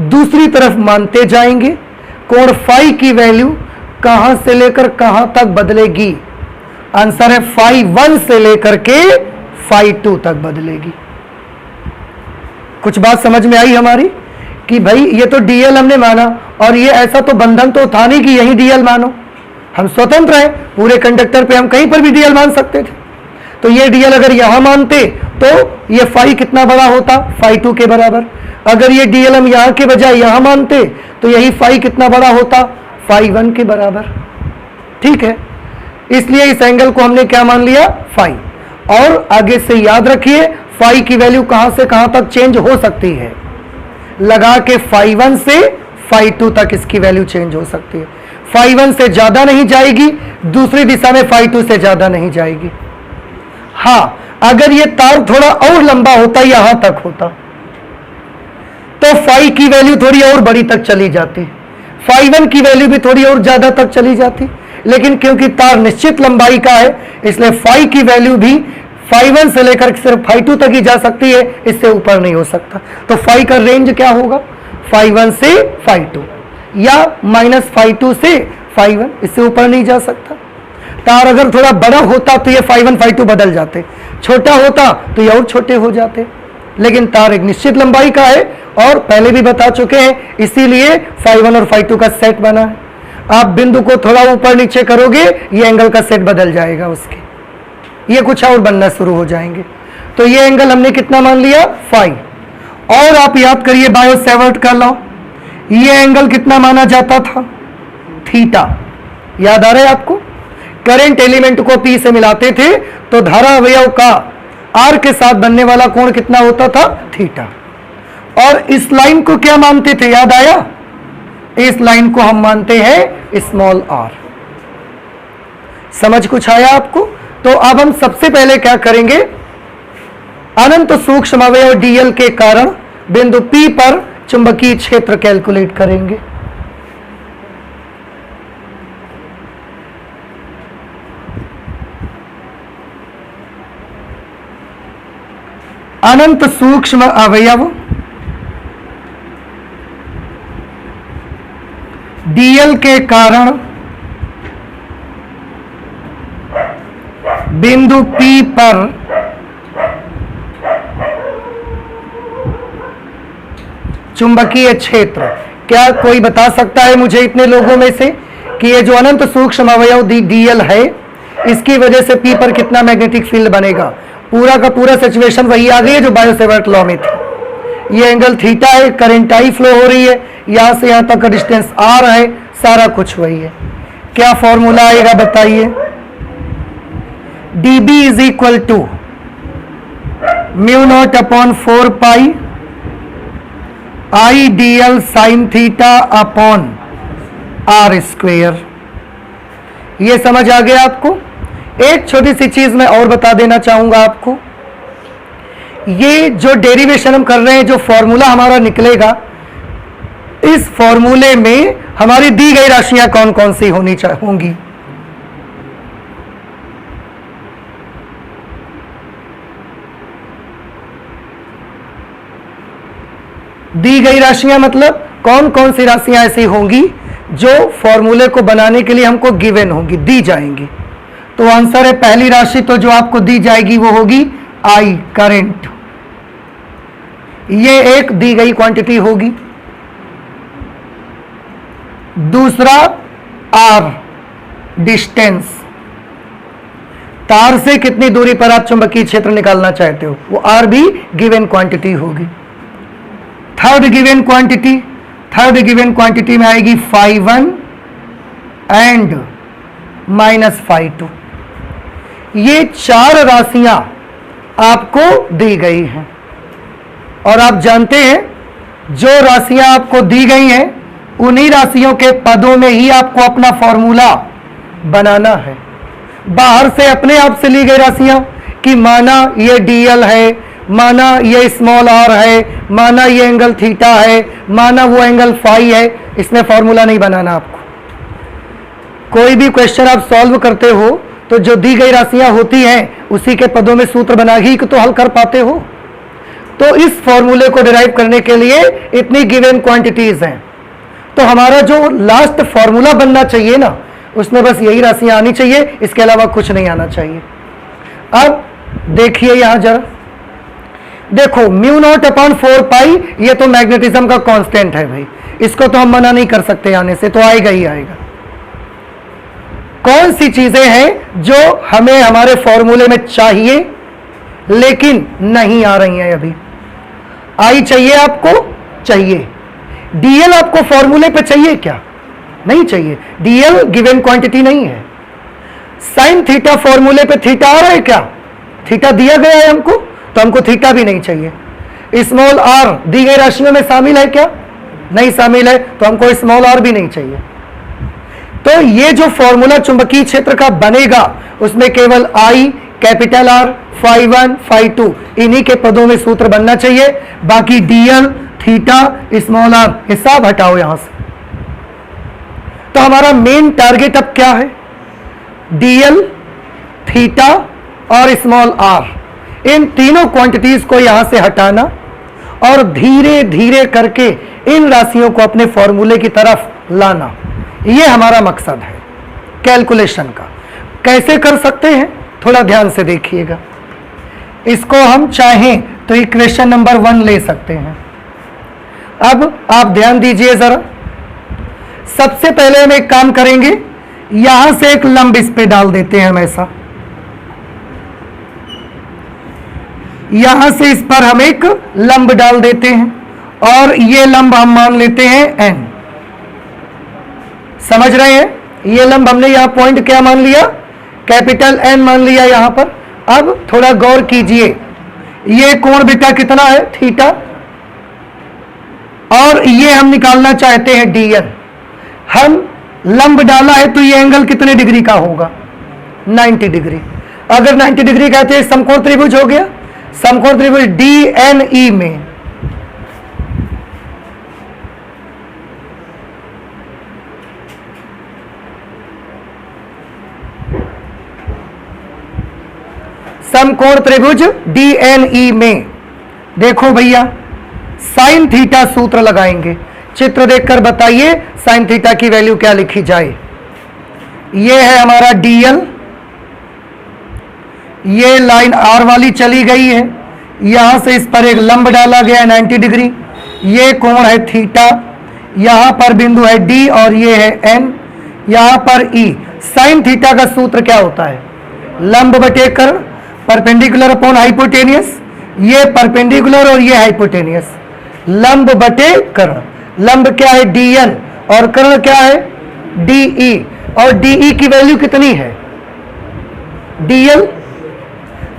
दूसरी तरफ मानते जाएंगे, कोण फाई की वैल्यू कहां से लेकर कहां तक बदलेगी। आंसर है फाई 1 से लेकर के फाई 2 तक बदलेगी। कुछ बात समझ में आई हमारी कि भाई ये तो डीएल हमने माना, और ये ऐसा तो बंधन तो था नहीं कि यही डीएल मानो, हम स्वतंत्र हैं, पूरे कंडक्टर पे हम कहीं पर भी डीएल मान सकते थे। तो ये डीएल अगर यहां मानते तो ये फाई कितना बड़ा होता, फाई 2 के बराबर। अगर ये डीएल हम यहां के बजाय यहां मानते तो यही फाई कितना बड़ा होता, फाई 1 के बराबर। ठीक है, इसलिए इस एंगल को हमने क्या मान लिया, फाई। और आगे से याद रखिए फाई की वैल्यू कहां से कहां तक चेंज हो सकती है, लगा के फाई 1 से फाई 2 तक इसकी वैल्यू चेंज हो सकती है। फाई 1 से ज्यादा नहीं जाएगी, दूसरी दिशा में फाई 2 से ज्यादा नहीं जाएगी। हां, अगर ये तार थोड़ा और लंबा होता, यहां तक होता, तो फाई की वैल्यू थोड़ी और बड़ी तक चली जाती, फाई 1 की वैल्यू भी थोड़ी और ज्यादा तक चली जाती। लेकिन क्योंकि तार निश्चित लंबाई का है, इसलिए फाई की वैल्यू भी फाई 1 से लेकर सिर्फ फाई 2 तक ही जा सकती है, इससे ऊपर नहीं हो सकता। तो फाई का रेंज क्या होगा, फाई 1 से फाई 2, या माइनस फाई 2 से फाई 1, इससे ऊपर नहीं जा सकता। तार अगर थोड़ा बड़ा होता तो ये फाई 1 फाई 2 बदल जाते, छोटा होता तो ये और छोटे हो जाते। लेकिन तार एक निश्चित लंबाई का है, और पहले भी बता चुके हैं, इसीलिए फाई 1 और फाई 2 का सेट बना है। आप बिंदु को थोड़ा ऊपर नीचे करोगे, ये एंगल का सेट बदल जाएगा उसके, ये कुछ और बनना शुरू हो जाएंगे। तो ये एंगल हमने कितना मान लिया, फाई। और आप याद करिए बायो सेवर्ट का लॉ, ये एंगल कितना माना जाता था, थीटा। याद आ रहा है आपको, करंट एलिमेंट को पी से मिलाते थे तो धारा अवयव का आर के साथ बनने वाला कोण कितना होता था, थीटा। और इस लाइन को क्या मानते थे, याद आया, इस लाइन को हम मानते हैं स्मॉल आर। समझ कुछ आया आपको। तो अब हम सबसे पहले क्या करेंगे, अनंत सूक्ष्म अवयव डीएल के कारण बिंदु P पर चुंबकीय क्षेत्र कैलकुलेट करेंगे। अनंत सूक्ष्म अवयव डीएल के कारण बिंदु P पर चुंबकीय क्षेत्र। क्या कोई बता सकता है मुझे इतने लोगों में से कि ये जो अनंत सूक्ष्म अवयव डीएल है, इसकी वजह से P पर कितना मैग्नेटिक फील्ड बनेगा? पूरा का पूरा सिचुएशन वही आ गई है जो बायो सेवर्ट लॉ में थी। ये एंगल थीटा है, करंट आई फ्लो हो रही है, यहां से यहां तक का डिस्टेंस आर है, सारा कुछ वही है। क्या फॉर्मूला आएगा बताइए, dB is equal to mu naught upon 4 pi I dl sine theta upon r square. ये समझ आ गया आपको। एक छोटी सी चीज मैं और बता देना चाहूंगा आपको, ये जो डेरिवेशन हम कर रहे हैं, जो फॉर्मूला हमारा निकलेगा, इस फॉर्मूले में हमारी दी गई राशियां कौन कौन सी होंगी। दी गई राशियां मतलब कौन कौन सी राशियां ऐसी होंगी जो फॉर्मूले को बनाने के लिए हमको गिवन होंगी, दी जाएंगी। तो आंसर है पहली राशि तो जो आपको दी जाएगी वो होगी आई, करंट। ये एक दी गई क्वांटिटी होगी। दूसरा आर, डिस्टेंस, तार से कितनी दूरी पर आप चुंबकीय क्षेत्र निकालना चाहते हो, वो आर भी गिवन क्वांटिटी होगी। थर्ड गिवन क्वांटिटी में आएगी phi 1 and minus phi two. ये 4 राशियां आपको दी गई हैं और आप जानते हैं जो राशियां आपको दी गई हैं उन्हीं राशियों के पदों में ही आपको अपना फॉर्मूला बनाना है। बाहर से अपने आप से ली गई राशियां कि माना ये डीएल है, माना ये स्मॉल आर है, माना ये एंगल थीटा है, माना वो एंगल फाई है, इसमें फॉर्मूला नहीं बनाना आपको। कोई भी क्वेश्चन आप सॉल्व करते हो तो जो दी गई राशियां होती हैं उसी के पदों में सूत्र बना ही तो हल कर पाते हो। तो इस फॉर्मूले को डिराइव करने के लिए इतनी गिवन क्वांटिटीज हैं, तो हमारा जो लास्ट फॉर्मूला बनना चाहिए ना उसमें बस यही राशियां आनी चाहिए, इसके अलावा कुछ नहीं आना चाहिए। अब देखिए यहां जरा, देखो म्यू नॉट अपॉन 4 पाई, ये तो मैग्नेटिज्म का कांस्टेंट है भाई, इसको तो हम मना नहीं कर सकते आने से, तो आएगा ही आएगा। कौन सी चीजें हैं जो हमें हमारे फॉर्मूले में चाहिए लेकिन नहीं आ रही हैं अभी? आई चाहिए आपको? चाहिए। डीएल आपको फॉर्मूले पे चाहिए क्या? नहीं चाहिए, डीएल गिवन क्वांटिटी नहीं है। साइन थीटा फॉर्मूले पे थीटा आ रहा है क्या? थीटा दिया गया है हमको, तो हमको थीटा भी नहीं चाहिए। स्मॉल आर दी गई राशियों में शामिल है क्या? नहीं शामिल है, तो हमको स्मॉल आर भी नहीं चाहिए। तो ये जो फॉर्मूला चुंबकीय क्षेत्र का बनेगा उसमें केवल आई, कैपिटल आर, फाई 1, फाई 2 इन्हीं के पदों में सूत्र बनना चाहिए। बाकी डीएल, थीटा, स्मॉल आर ये सब हटाओ यहां से। तो हमारा मेन टारगेट अब क्या है? डीएल, थीटा और स्मॉल आर, इन तीनों क्वांटिटीज को यहां से हटाना और धीरे धीरे करके इन राशियों को अपने फॉर्मूले की तरफ लाना, ये हमारा मकसद है कैलकुलेशन का। कैसे कर सकते हैं थोड़ा ध्यान से देखिएगा। इसको हम चाहें तो इक्वेशन नंबर 1 ले सकते हैं। अब आप ध्यान दीजिए जरा, सबसे पहले हम एक काम करेंगे, यहां से एक लंब इस पे डाल देते हैं हम ऐसा, यहां से इस पर हम एक लंब डाल देते हैं और ये लंब हम मान लेते हैं n। समझ रहे हैं? ये लंब हमने यहां पॉइंट क्या मान लिया? कैपिटल N मान लिया यहां पर। अब थोड़ा गौर कीजिए, ये कोण बेटा कितना है? थीटा। और ये हम निकालना चाहते हैं dn। हम लंब डाला है तो ये एंगल कितने डिग्री का होगा? 90 डिग्री। अगर 90 डिग्री का है तो ये समकोण त्रिभुज हो गया। समकोण त्रिभुज DNE में समकोण त्रिभुज DNE में देखो भैया, साइन थीटा सूत्र लगाएंगे। चित्र देखकर बताइए साइन थीटा की वैल्यू क्या लिखी जाए। ये है हमारा DL, ये लाइन R वाली चली गई है, यहां से इस पर एक लंब डाला गया 90 डिग्री। ये कोण है थीटा, यहां पर बिंदु है D और ये है N, यहां पर E। साइन थीटा का सूत्र क्या होता है? लंब बटे कर्ण, परपेंडिकुलर अपॉन हाइपोटेनियस। ये परपेंडिकुलर और ये हाइपोटेनियस, लंब बटे कर्ण। लंब क्या है? DN और कर्ण क्या है? DE। और DE की वैल्यू कितनी है? DL।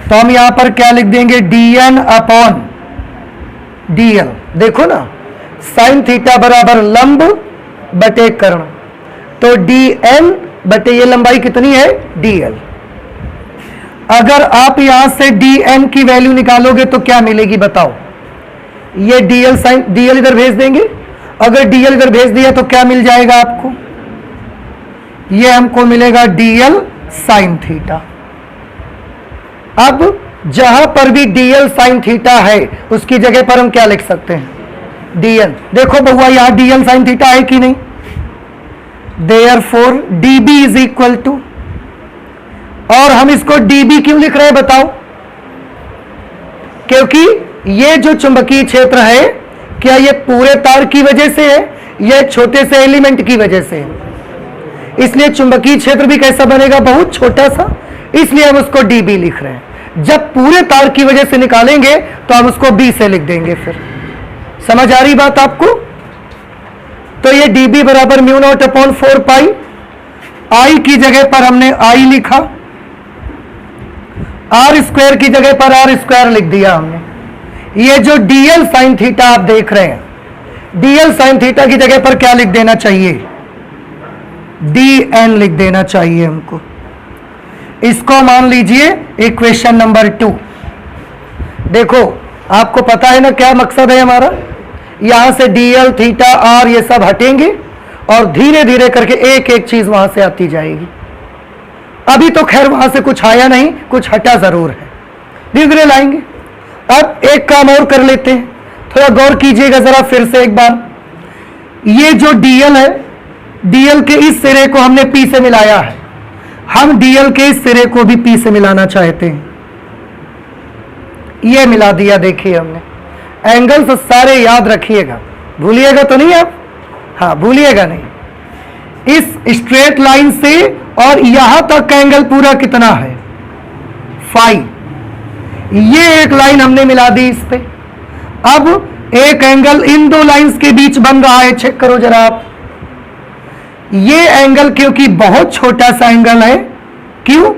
तो हम यहां पर क्या लिख देंगे? DN upon DL। देखो ना, साइन थीटा बराबर लंब बटे कर्ण, तो DN बटे ये लंबाई कितनी है? DL। अगर आप यहां से DN की वैल्यू निकालोगे तो क्या मिलेगी बताओ? ये DL साइन, DL इधर भेज देंगे। अगर DL इधर भेज दिया तो क्या मिल जाएगा आपको? ये हमको मिलेगा DL साइन थीटा। अब जहां पर भी DL साइन थीटा है उसकी जगह पर हम क्या लिख सकते हैं? DN। देखो बहुआ यहां DL साइन थीटा है कि नहीं? Therefore DB is equal to, और हम इसको DB क्यों लिख रहे हैं बताओ? क्योंकि ये जो चुंबकीय क्षेत्र है, क्या ये पूरे तार की वजह से है या छोटे से एलिमेंट की वजह से है? इसलिए चुंबकीय क्षेत्र भी कैसा बनेगा? बहुत छोटा सा, इसलिए हम उसको DB लिख रहे हैं। जब पूरे तार की वजह से निकालेंगे तो हम उसको B से लिख देंगे। फिर समझ आ रही बात आपको? तो ये DB बराबर म्यू नॉट अपॉन 4 पाई आई की जगह पर हमने आई लिखा, आर स्क्वायर की जगह पर आर स्क्वायर लिख दिया हमने। ये जो डीएल साइन थीटा आप देख रहे हैं, डीएल साइन थीटा की जगह पर क्या लिख देना चाहिए? डी एन लिख देना चाहिए हमको। इसको मान लीजिए इक्वेशन नंबर 2। देखो आपको पता है ना क्या मकसद है हमारा, यहां से डीएल थीटा आर ये सब हटेंगे और धीरे धीरे करके एक एक चीज वहां से आती जाएगी। अभी तो खैर वहां से कुछ आया नहीं, कुछ हटा जरूर है, धीरे धीरे लाएंगे। अब एक काम और कर लेते हैं, थोड़ा गौर कीजिएगा जरा फिर से एक बार। ये जो डीएल है, डीएल के इस सिरे को हमने पी से मिलाया है, हम डीएल के इस सिरे को भी पी से मिलाना चाहते हैं। ये मिला दिया, देखिए हमने। एंगल्स सारे याद रखिएगा, भूलिएगा तो नहीं आप? हाँ, भूलिएगा नहीं। इस स्ट्रेट लाइन से और यहां तक का एंगल पूरा कितना है? फाई। ये एक लाइन हमने मिला दी इस पे। अब एक एंगल इन दो लाइंस के बीच बन रहा है, चेक करो जरा आप। ये एंगल क्योंकि बहुत छोटा सा एंगल है, क्यों?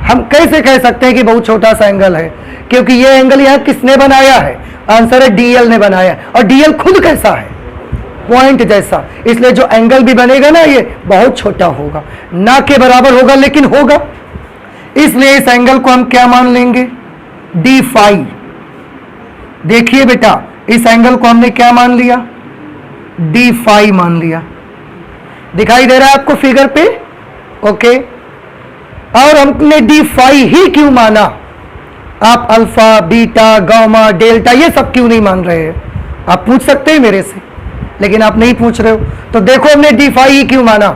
हम कैसे कह सकते हैं कि बहुत छोटा सा एंगल है? क्योंकि ये एंगल यहां किसने बनाया है? आंसर है डीएल ने बनाया। और डीएल खुद कैसा है? पॉइंट जैसा। इसलिए जो एंगल भी बनेगा ना, ये बहुत छोटा होगा, ना के बराबर होगा लेकिन होगा। इसलिए इस एंगल को हम क्या मान लेंगे? D phi. देखिए बेटा, इस एंगल को हमने क्या मान लिया? डी फाई मान लिया। दिखाई दे रहा है आपको फिगर पे? ओके। और हमने डी फाई ही क्यों माना? आप अल्फा, बीटा, गामा, डेल्टा ये सब क्यों नहीं मान रहे हैं? आप पूछ सकते हैं मेरे से, लेकिन आप नहीं पूछ रहे हो। तो देखो हमने डी फाई ही क्यों माना।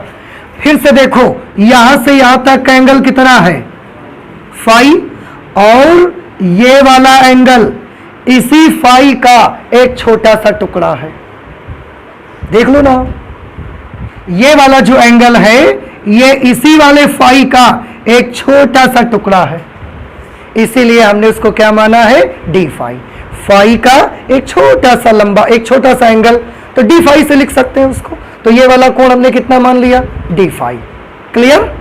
फिर से देखो, यहां से यहां तक का एंगल कितना है? फाई। और ये वाला एंगल इसी फाई का एक छोटा सा टुकड़ा है। देख लो ना, ये वाला जो एंगल है ये इसी वाले फाई का एक छोटा सा टुकड़ा है, इसीलिए हमने उसको क्या माना है? D phi. फाई का एक छोटा सा लंबा, एक छोटा सा एंगल, तो डी फाई से लिख सकते हैं उसको। तो ये वाला कोण हमने कितना मान लिया? D phi. क्लियर?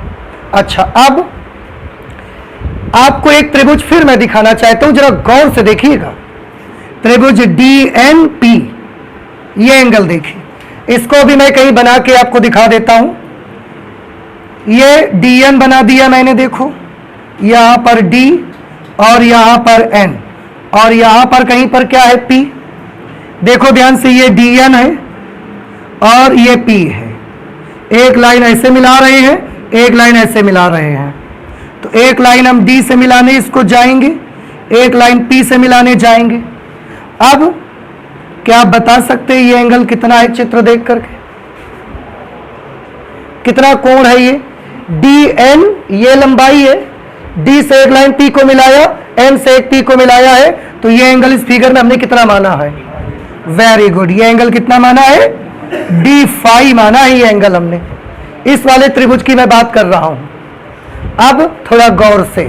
अच्छा, अब आपको एक त्रिभुज फिर मैं दिखाना चाहता हूं, जरा गौर से देखिएगा। त्रिभुज डी एन पी, ये एंगल देखिए। इसको भी मैं कहीं बना के आपको दिखा देता हूं। ये डी एन बना दिया मैंने, देखो यहां पर डी और यहां पर एन, और यहां पर कहीं पर क्या है? पी। देखो ध्यान से, ये डी एन है और ये पी है। एक लाइन ऐसे मिला रहे हैं, एक लाइन ऐसे मिला रहे हैं। तो एक लाइन हम डी से मिलाने इसको जाएंगे, एक लाइन पी से मिलाने जाएंगे। अब क्या आप बता सकते हैं ये एंगल कितना है? चित्र देख करके कितना कोण है ये? डी एन, ये लंबाई है। डी से एक लाइन पी को मिलाया, एन से एक पी को मिलाया है, तो ये एंगल इस फिगर में हमने कितना माना है? Very good. ये एंगल कितना माना है? डी फाई माना है ये एंगल हमने। इस वाले त्रिभुज की मैं बात कर रहा हूं। अब थोड़ा गौर से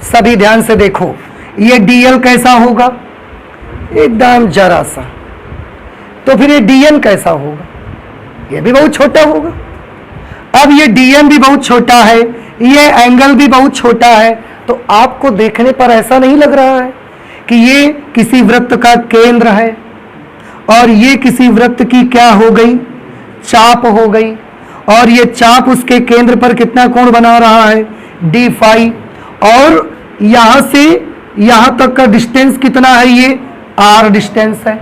सभी ध्यान से देखो, ये डीएल कैसा होगा? एकदम जरा सा। तो फिर ये डीएन कैसा होगा? ये भी बहुत छोटा होगा। अब ये डीएन भी बहुत छोटा है, ये एंगल भी बहुत छोटा है, तो आपको देखने पर ऐसा नहीं लग रहा है कि ये किसी वृत्त का केंद्र है और ये किसी वृत्त की क्या हो गई? चाप हो गई। और ये चाप उसके केंद्र पर कितना कोण बना रहा है? D phi. और यहां से यहां तक का डिस्टेंस कितना है? ये आर डिस्टेंस है।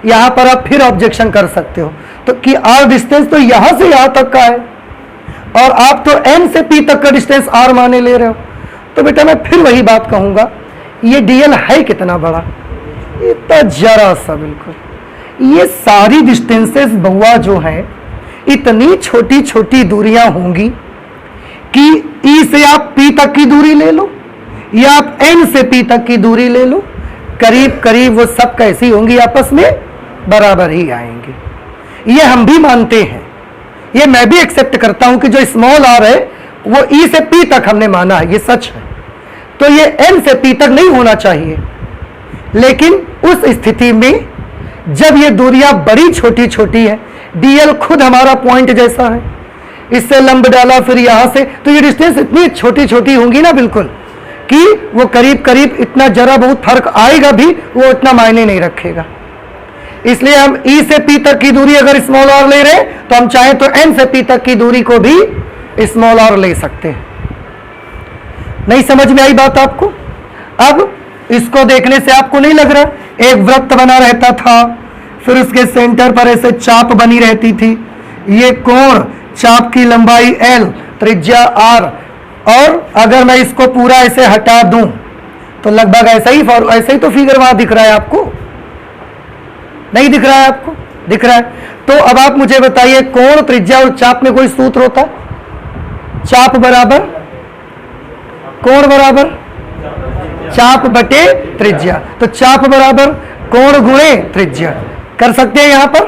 यहां पर आप फिर ऑब्जेक्शन कर सकते हो तो कि आर डिस्टेंस तो यहां से यहां तक का है और आप तो एन से पी तक का डिस्टेंस आर माने ले रहे हो। तो बेटा मैं फिर वही बात कहूंगा, ये डीएल है कितना बड़ा? इतना जरा सा, बिल्कुल। ये सारी डिस्टेंसेस बउआ जो है इतनी छोटी छोटी दूरियां होंगी कि ई से आप पी तक की दूरी ले लो या आप एन से पी तक की दूरी ले लो, करीब करीब वो सब कैसी होंगी? आपस में बराबर ही आएंगे। ये हम भी मानते हैं, ये मैं भी एक्सेप्ट करता हूं कि जो स्मॉल आर है वो ई से पी तक हमने माना है, ये सच है। तो ये एन से पी तक नहीं होना चाहिए, लेकिन उस स्थिति में जब ये दूरियां बड़ी छोटी छोटी है, डीएल खुद हमारा पॉइंट जैसा है, इससे लंब डाला, फिर यहां से, तो ये डिस्टेंस इतनी छोटी छोटी होंगी ना बिल्कुल कि वो करीब करीब इतना जरा बहुत फर्क आएगा भी, वो इतना मायने नहीं रखेगा। इसलिए हम ई से पी तक की दूरी अगर स्मॉल आर ले रहे हैं तो हम चाहें तो एन से पी तक की दूरी को भी स्मॉल आर ले सकते हैं। नहीं समझ में आई बात आपको? अब इसको देखने से आपको नहीं लग रहा एक वृत्त बना रहता था, फिर उसके सेंटर पर ऐसे चाप बनी रहती थी, ये कोण, चाप की लंबाई L, त्रिज्या R, और अगर मैं इसको पूरा ऐसे हटा दूं तो लगभग ऐसा ही तो फिगर वहां दिख रहा है आपको, नहीं दिख रहा है आपको? दिख रहा है। तो अब आप मुझे बताइए कोण, त्रिज्या और चाप में कोई सूत्र होता? चाप बराबर कोण बराबर चाप बटे त्रिज्या, तो चाप बराबर कोण गुणे त्रिज्या कर सकते हैं यहां पर।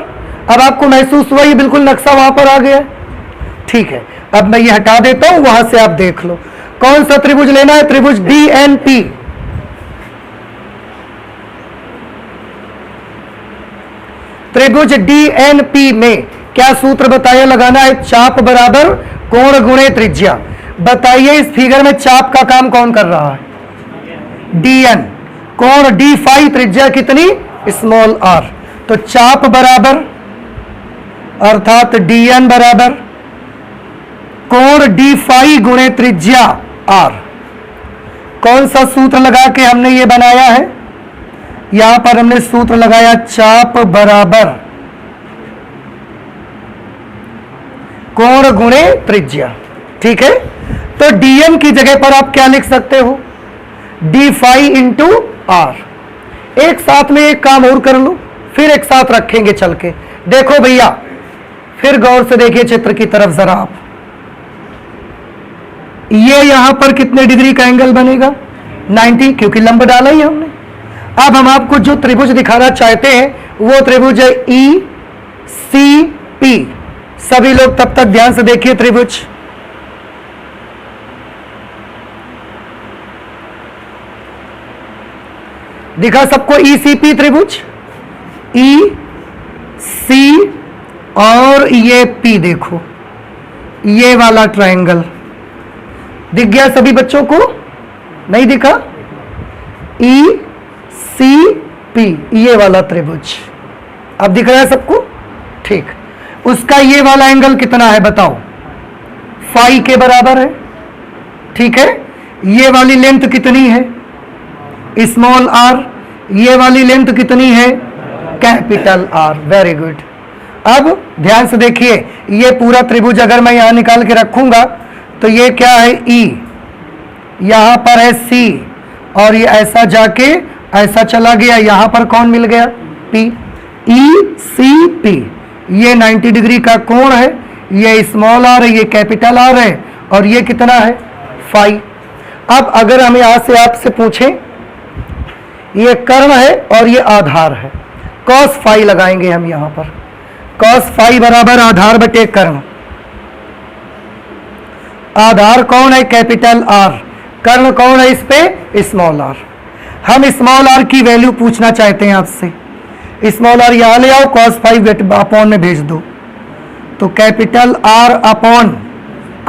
अब आपको महसूस हुआ ये बिल्कुल नक्शा वहां पर आ गया। ठीक है, अब मैं ये हटा देता हूं, वहां से आप देख लो कौन सा त्रिभुज लेना है। त्रिभुज DNP, त्रिभुज DNP में क्या सूत्र बताया लगाना है? चाप बराबर कोण गुणे त्रिज्या। बताइए इस फिगर में चाप का काम कौन कर रहा है? DN, कोण D फाई, त्रिज्या कितनी? Small r। तो चाप बराबर अर्थात DN बराबर कोण D फाई गुणे त्रिज्या r। कौन सा सूत्र लगा के हमने ये बनाया है? यहां पर हमने सूत्र लगाया चाप बराबर कोण गुणे त्रिज्या। ठीक है, तो dn की जगह पर आप क्या लिख सकते हो? d phi into r। एक साथ में एक काम और कर लो, फिर एक साथ रखेंगे चल के। देखो भैया, फिर गौर से देखिए चित्र की तरफ जरा आप। ये यहां पर कितने डिग्री का एंगल बनेगा? 90, क्योंकि लंब डाला ही हमने। अब हम आपको जो त्रिभुज दिखाना चाहते हैं वो त्रिभुज है ECP। सभी लोग तब तक ध्यान से देखिए त्रिभुज। दिखा सबको ECP त्रिभुज? EC और ये P, देखो ये वाला ट्रायंगल दिख गया सभी बच्चों को? नहीं दिखा? ECP, ये वाला त्रिभुज अब दिख रहा है सबको? ठीक, उसका ये वाला एंगल कितना है बताओ? फाई के बराबर है। ठीक है, ये वाली लेंथ कितनी है? Small r। ये वाली लेंथ कितनी है? Capital R। Very good. अब ध्यान से देखिए, ये पूरा त्रिभुज अगर मैं यहां निकाल के रखूंगा तो ये क्या है? E, यहां पर है C, और ये ऐसा जाके ऐसा चला गया, यहां पर कौन मिल गया? P। ECP, ये 90 डिग्री का कोण है, ये स्मॉल r है, ये कैपिटल R है, और ये कितना है? फाई। अब अगर हम यहां से आपसे पूछें, ये कर्ण है और ये आधार है, cos फाई लगाएंगे हम यहां पर। cos फाई बराबर आधार बटे कर्ण। आधार कौन है? Capital R। कर्ण कौन है इस पे? Small r। हम स्मॉल r की वैल्यू पूछना चाहते हैं आपसे। स्मॉल r यहां ले आओ, cos फाई अपॉन में भेज दो, तो capital R upon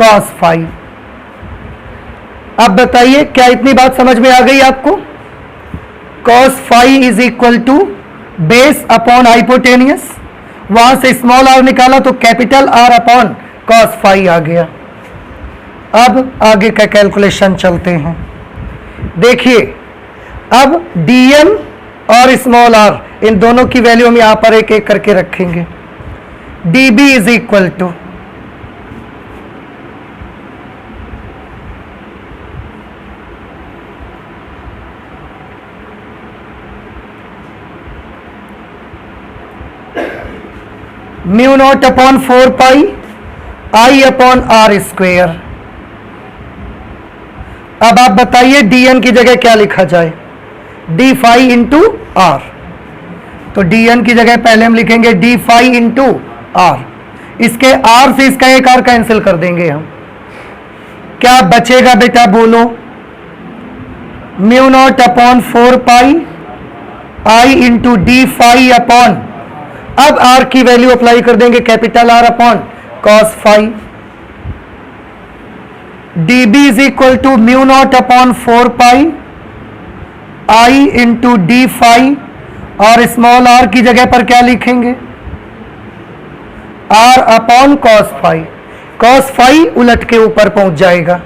cos phi. अब बताइए क्या इतनी बात समझ में आ गई आपको? cos phi is equal to base upon hypotenuse. वहां से स्मॉल r निकाला तो capital R upon cos phi आ गया। अब आगे का कैलकुलेशन चलते हैं। देखिए, अब dn और स्मॉल r, इन दोनों की वैल्यू हम यहां पर एक एक करके रखेंगे। db is equal to mu naught upon 4 pi I upon R square. अब आप बताइए dn की जगह क्या लिखा जाए? d phi into R। तो dn की जगह पहले हम लिखेंगे d फाई इंटू R। इसके R से इसका एक R कैंसिल कर देंगे हम। क्या बचेगा बेटा बोलो? Mu naught upon 4 pi I into D phi upon, अब R की वैल्यू अप्लाई कर देंगे capital R upon cos phi. dB is equal to mu naught upon 4 pi I into D phi, और स्मॉल r की जगह पर क्या लिखेंगे, r upon cos phi. Cos phi उलट के ऊपर पहुंच जाएगा,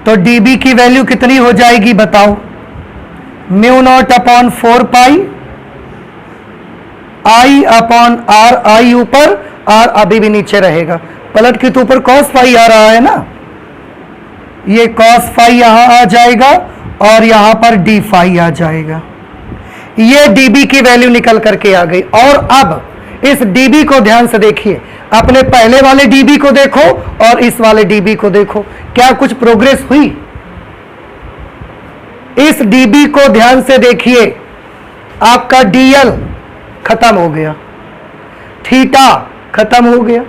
तो dB की वैल्यू कितनी हो जाएगी बताओ, mu naught upon 4 pi I upon r, आई ऊपर, r अभी भी नीचे रहेगा, पलट के तो ऊपर कॉस फाई आ रहा है ना, ये कॉस फाई यहां आ जाएगा और यहां पर डी फाई आ जाएगा। ये dB की वैल्यू निकल करके आ गई। और अब इस dB को ध्यान से देखिए, अपने पहले वाले dB को देखो और इस वाले dB को देखो, क्या कुछ प्रोग्रेस हुई? इस dB को ध्यान से देखिए, आपका dl खत्म हो गया, थीटा खत्म हो गया,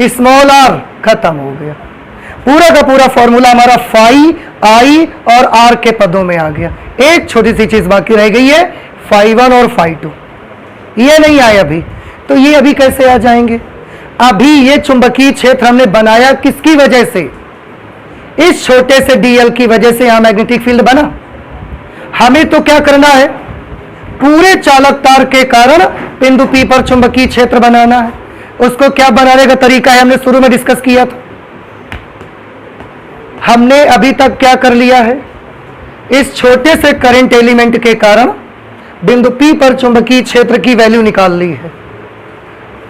स्मॉल r खत्म हो गया, पूरा का पूरा फॉर्मूला हमारा फाई आई और r के पदों में आ गया। एक छोटी सी चीज बाकी रह गई है, फाई 1 और फाई 2, ये नहीं आए अभी, तो ये अभी कैसे आ जाएंगे? अभी ये चुंबकीय क्षेत्र हमने बनाया किसकी वजह से? इस छोटे से dl की वजह से यहां मैग्नेटिक फील्ड बना। हमें तो क्या करना है, पूरे चालक तार के कारण बिंदु P पर चुंबकीय क्षेत्र बनाना है। उसको क्या बनाने का तरीका है, हमने शुरू में डिस्कस किया था। हमने अभी तक क्या कर लिया है, इस छोटे से करंट एलिमेंट के कारण बिंदु P पर चुंबकीय क्षेत्र की वैल्यू निकाल ली है।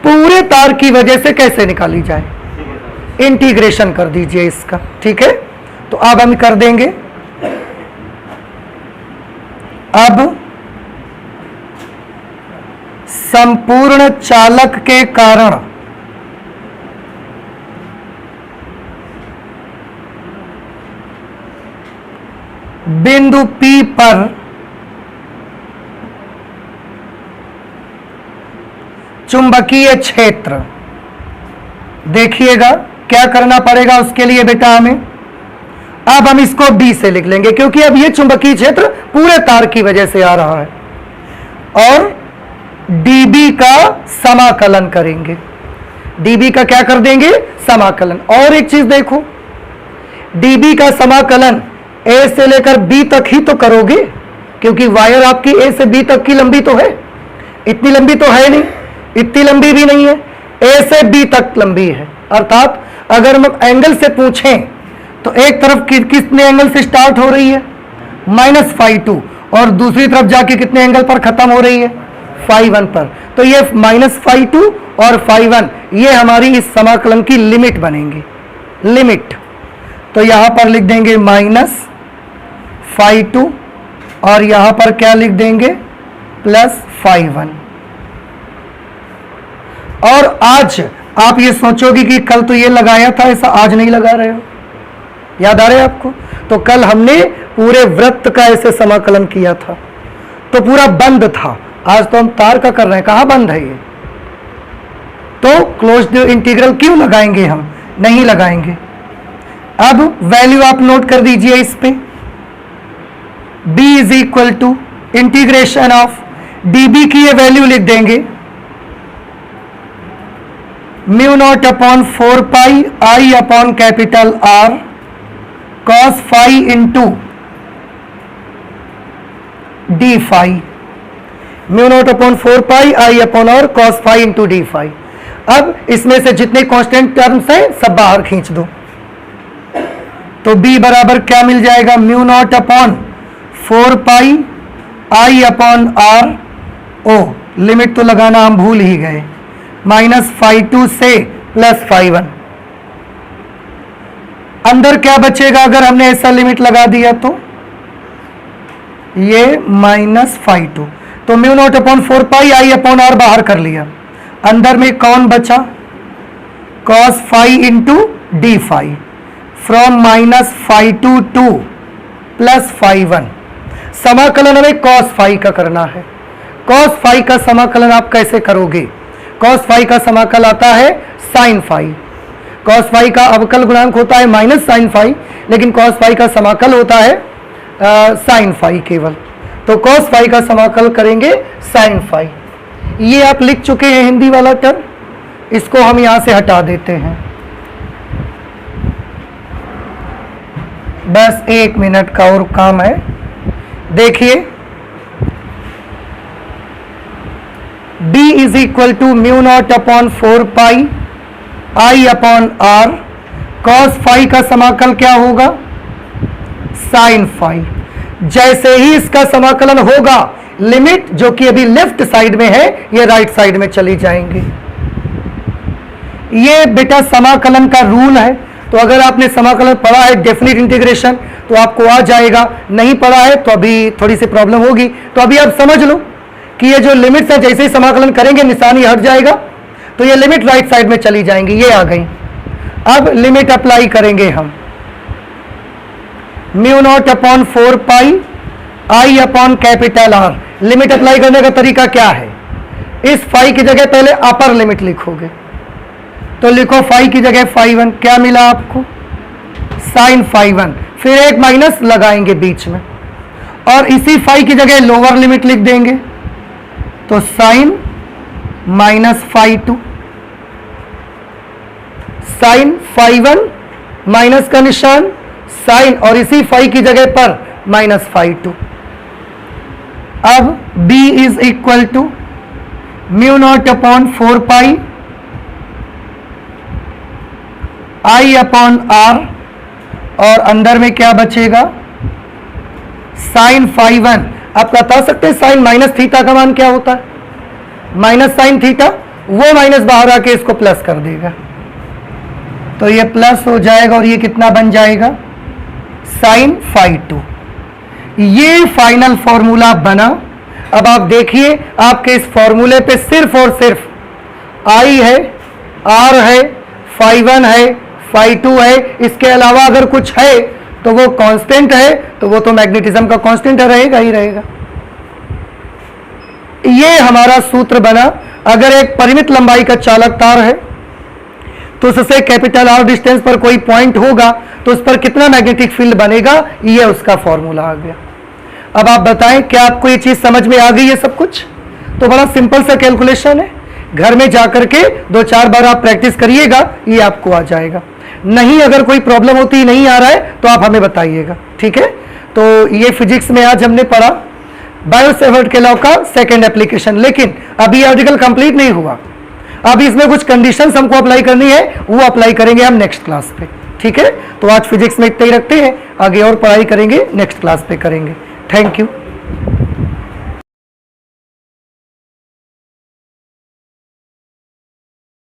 पूरे तार की वजह से कैसे निकाली जाए, इंटीग्रेशन कर दीजिए इसका, ठीक है। तो अब हम कर देंगे, अब संपूर्ण चालक के कारण बिंदु P पर चुंबकीय क्षेत्र, देखिएगा क्या करना पड़ेगा उसके लिए बेटा हमें। अब हम इसको B से लिख लेंगे, क्योंकि अब ये चुंबकीय क्षेत्र पूरे तार की वजह से आ रहा है, और dB का समाकलन करेंगे। dB का क्या कर देंगे, समाकलन। और एक चीज देखो, dB का समाकलन A से लेकर B तक ही तो करोगे, क्योंकि वायर आपकी A से B तक की लंबी तो है, इतनी लंबी तो है नहीं, इतनी लंबी भी नहीं है, A से B तक लंबी है। अर्थात अगर हम एंगल से पूछें तो एक तरफ कितने एंगल से स्टार्ट हो रही है, -φ2, और दूसरी तरफ जाके कितने एंगल पर खत्म हो रही है, φ1 पर। तो ये -φ2 और φ1 ये हमारी इस समाकलन की लिमिट बनेंगी, लिमिट। तो यहां पर लिख देंगे -φ2 और यहां पर क्या लिख देंगे, +φ1। और आज आप ये सोचोगे कि कल तो ये लगाया था, ऐसा आज नहीं लगा रहे हो, याद आ रहे हैं आपको? तो कल हमने पूरे वृत्त का ऐसे समाकलन किया था, तो पूरा बंद था। आज तो हम तार का कर रहे हैं, कहां बंद है ये? तो क्लोज्ड इंटीग्रल क्यों लगाएंगे, हम नहीं लगाएंगे। अब वैल्यू आप नोट कर दीजिए इस पे, B is equal to integration of dB की ये वैल्यू लिख देंगे, mu naught upon 4 pi I upon capital R cos phi into D phi, mu naught upon 4 pi I upon R cos phi into D phi. अब इसमें से जितने constant terms हैं सब बाहर खींच दो, तो B बराबर क्या मिल जाएगा, mu naught upon 4 pi I upon R, O limit तो लगाना हम भूल ही गए, -φ2 से +φ1। अंदर क्या बचेगा अगर हमने ऐसा लिमिट लगा दिया, तो ये -φ2, तो mu naught upon 4 pi I upon R बाहर कर लिया, अंदर में कौन बचा, cos phi into D phi, from -φ2 to +φ1। समाकलन हमें cos फाई का करना है। cos फाई का समाकलन आप कैसे करोगे, cos फाई का समाकल आता है sin फाई। cos फाई का अवकल गुणांक होता है -sin फाई, लेकिन cos फाई का समाकल होता है sin फाई केवल। तो cos फाई का समाकल करेंगे sin फाई। ये आप लिख चुके हैं हिंदी वाला टर्म, इसको हम यहां से हटा देते हैं। बस 1 मिनट का और काम है। देखिए D is equal to mu naught upon 4 pi I upon r, cos phi का समाकल क्या होगा, साइन फाई। जैसे ही इसका समाकलन होगा, लिमिट जो कि अभी लेफ्ट साइड में है ये राइट साइड में चली जाएंगी। ये बेटा समाकलन का रूल है। तो अगर आपने समाकलन पढ़ा है डेफिनिट इंटीग्रेशन तो आपको आ जाएगा, नहीं पढ़ा है तो अभी थोड़ी सी प्रॉब्लम होगी। तो अभी आप समझ लो कि ये जो लिमिट्स है जैसे ही समाकलन करेंगे निशानी हट जाएगा तो ये लिमिट राइट साइड में चली जाएंगी, ये आ गई। अब लिमिट अप्लाई करेंगे हम, mu naught upon 4 pi I upon capital R। Limit apply करने का तरीका क्या है, इस फाई की जगह पहले अपर लिमिट लिखोगे, तो लिखो फाई की जगह फाई 1, क्या मिला आपको, साइन फाई 1, फिर एक माइनस लगाएंगे बीच में और इसी फाई की जगह लोअर लिमिट लिख देंगे, तो sine minus phi 2, sine phi 1 minus का निशान साइन और इसी फाई की जगह पर माइनस फाई 2। अब b is equal to mu naught upon 4 pi I upon r और अंदर में क्या बचेगा, साइन फाई 1। आप बता सकते हैं साइन माइनस थीटा का मान क्या होता है, माइनस साइन थीटा, वो माइनस बाहर आके इसको प्लस कर देगा तो ये प्लस हो जाएगा और ये कितना बन जाएगा, साइन फाई 2। ये फाइनल फॉर्मूला बना। अब आप देखिए आपके इस फॉर्मूले पे सिर्फ और सिर्फ I है, R है, फाई 1 है, फाई 2 है, इसके अलावा अगर कुछ है तो वो कांस्टेंट है, तो वो तो मैग्नेटिज्म का कांस्टेंट रहेगा ही रहेगा। ये हमारा सूत्र बना। अगर एक परिमित लंबाई का चालक तार है तो उससे कैपिटल R डिस्टेंस पर कोई पॉइंट होगा तो उस पर कितना मैग्नेटिक फील्ड बनेगा, ये उसका फॉर्मूला आ गया। अब आप बताएं क्या आपको ये चीज समझ में आ गई है सब कुछ। तो बड़ा सिंपल सा कैलकुलेशन है, घर में जाकर के 2-4 बार आप प्रैक्टिस करिएगा, ये आपको आ जाएगा। नहीं अगर कोई प्रॉब्लम होती नहीं आ रहा है तो आप हमें बताइएगा, ठीक है। तो ये फिजिक्स में आज हमने पढ़ा बायो-सेवर्ट के लॉ का सेकंड एप्लीकेशन, लेकिन अभी आर्टिकल कंप्लीट नहीं हुआ। अब इसमें कुछ कंडीशंस हमको अप्लाई करनी है, वो अप्लाई करेंगे हम नेक्स्ट क्लास पे, ठीक है। तो आज फिजिक्स में इतना ही रखते हैं, आगे और पढ़ाई करेंगे नेक्स्ट क्लास पे करेंगे। Thank you.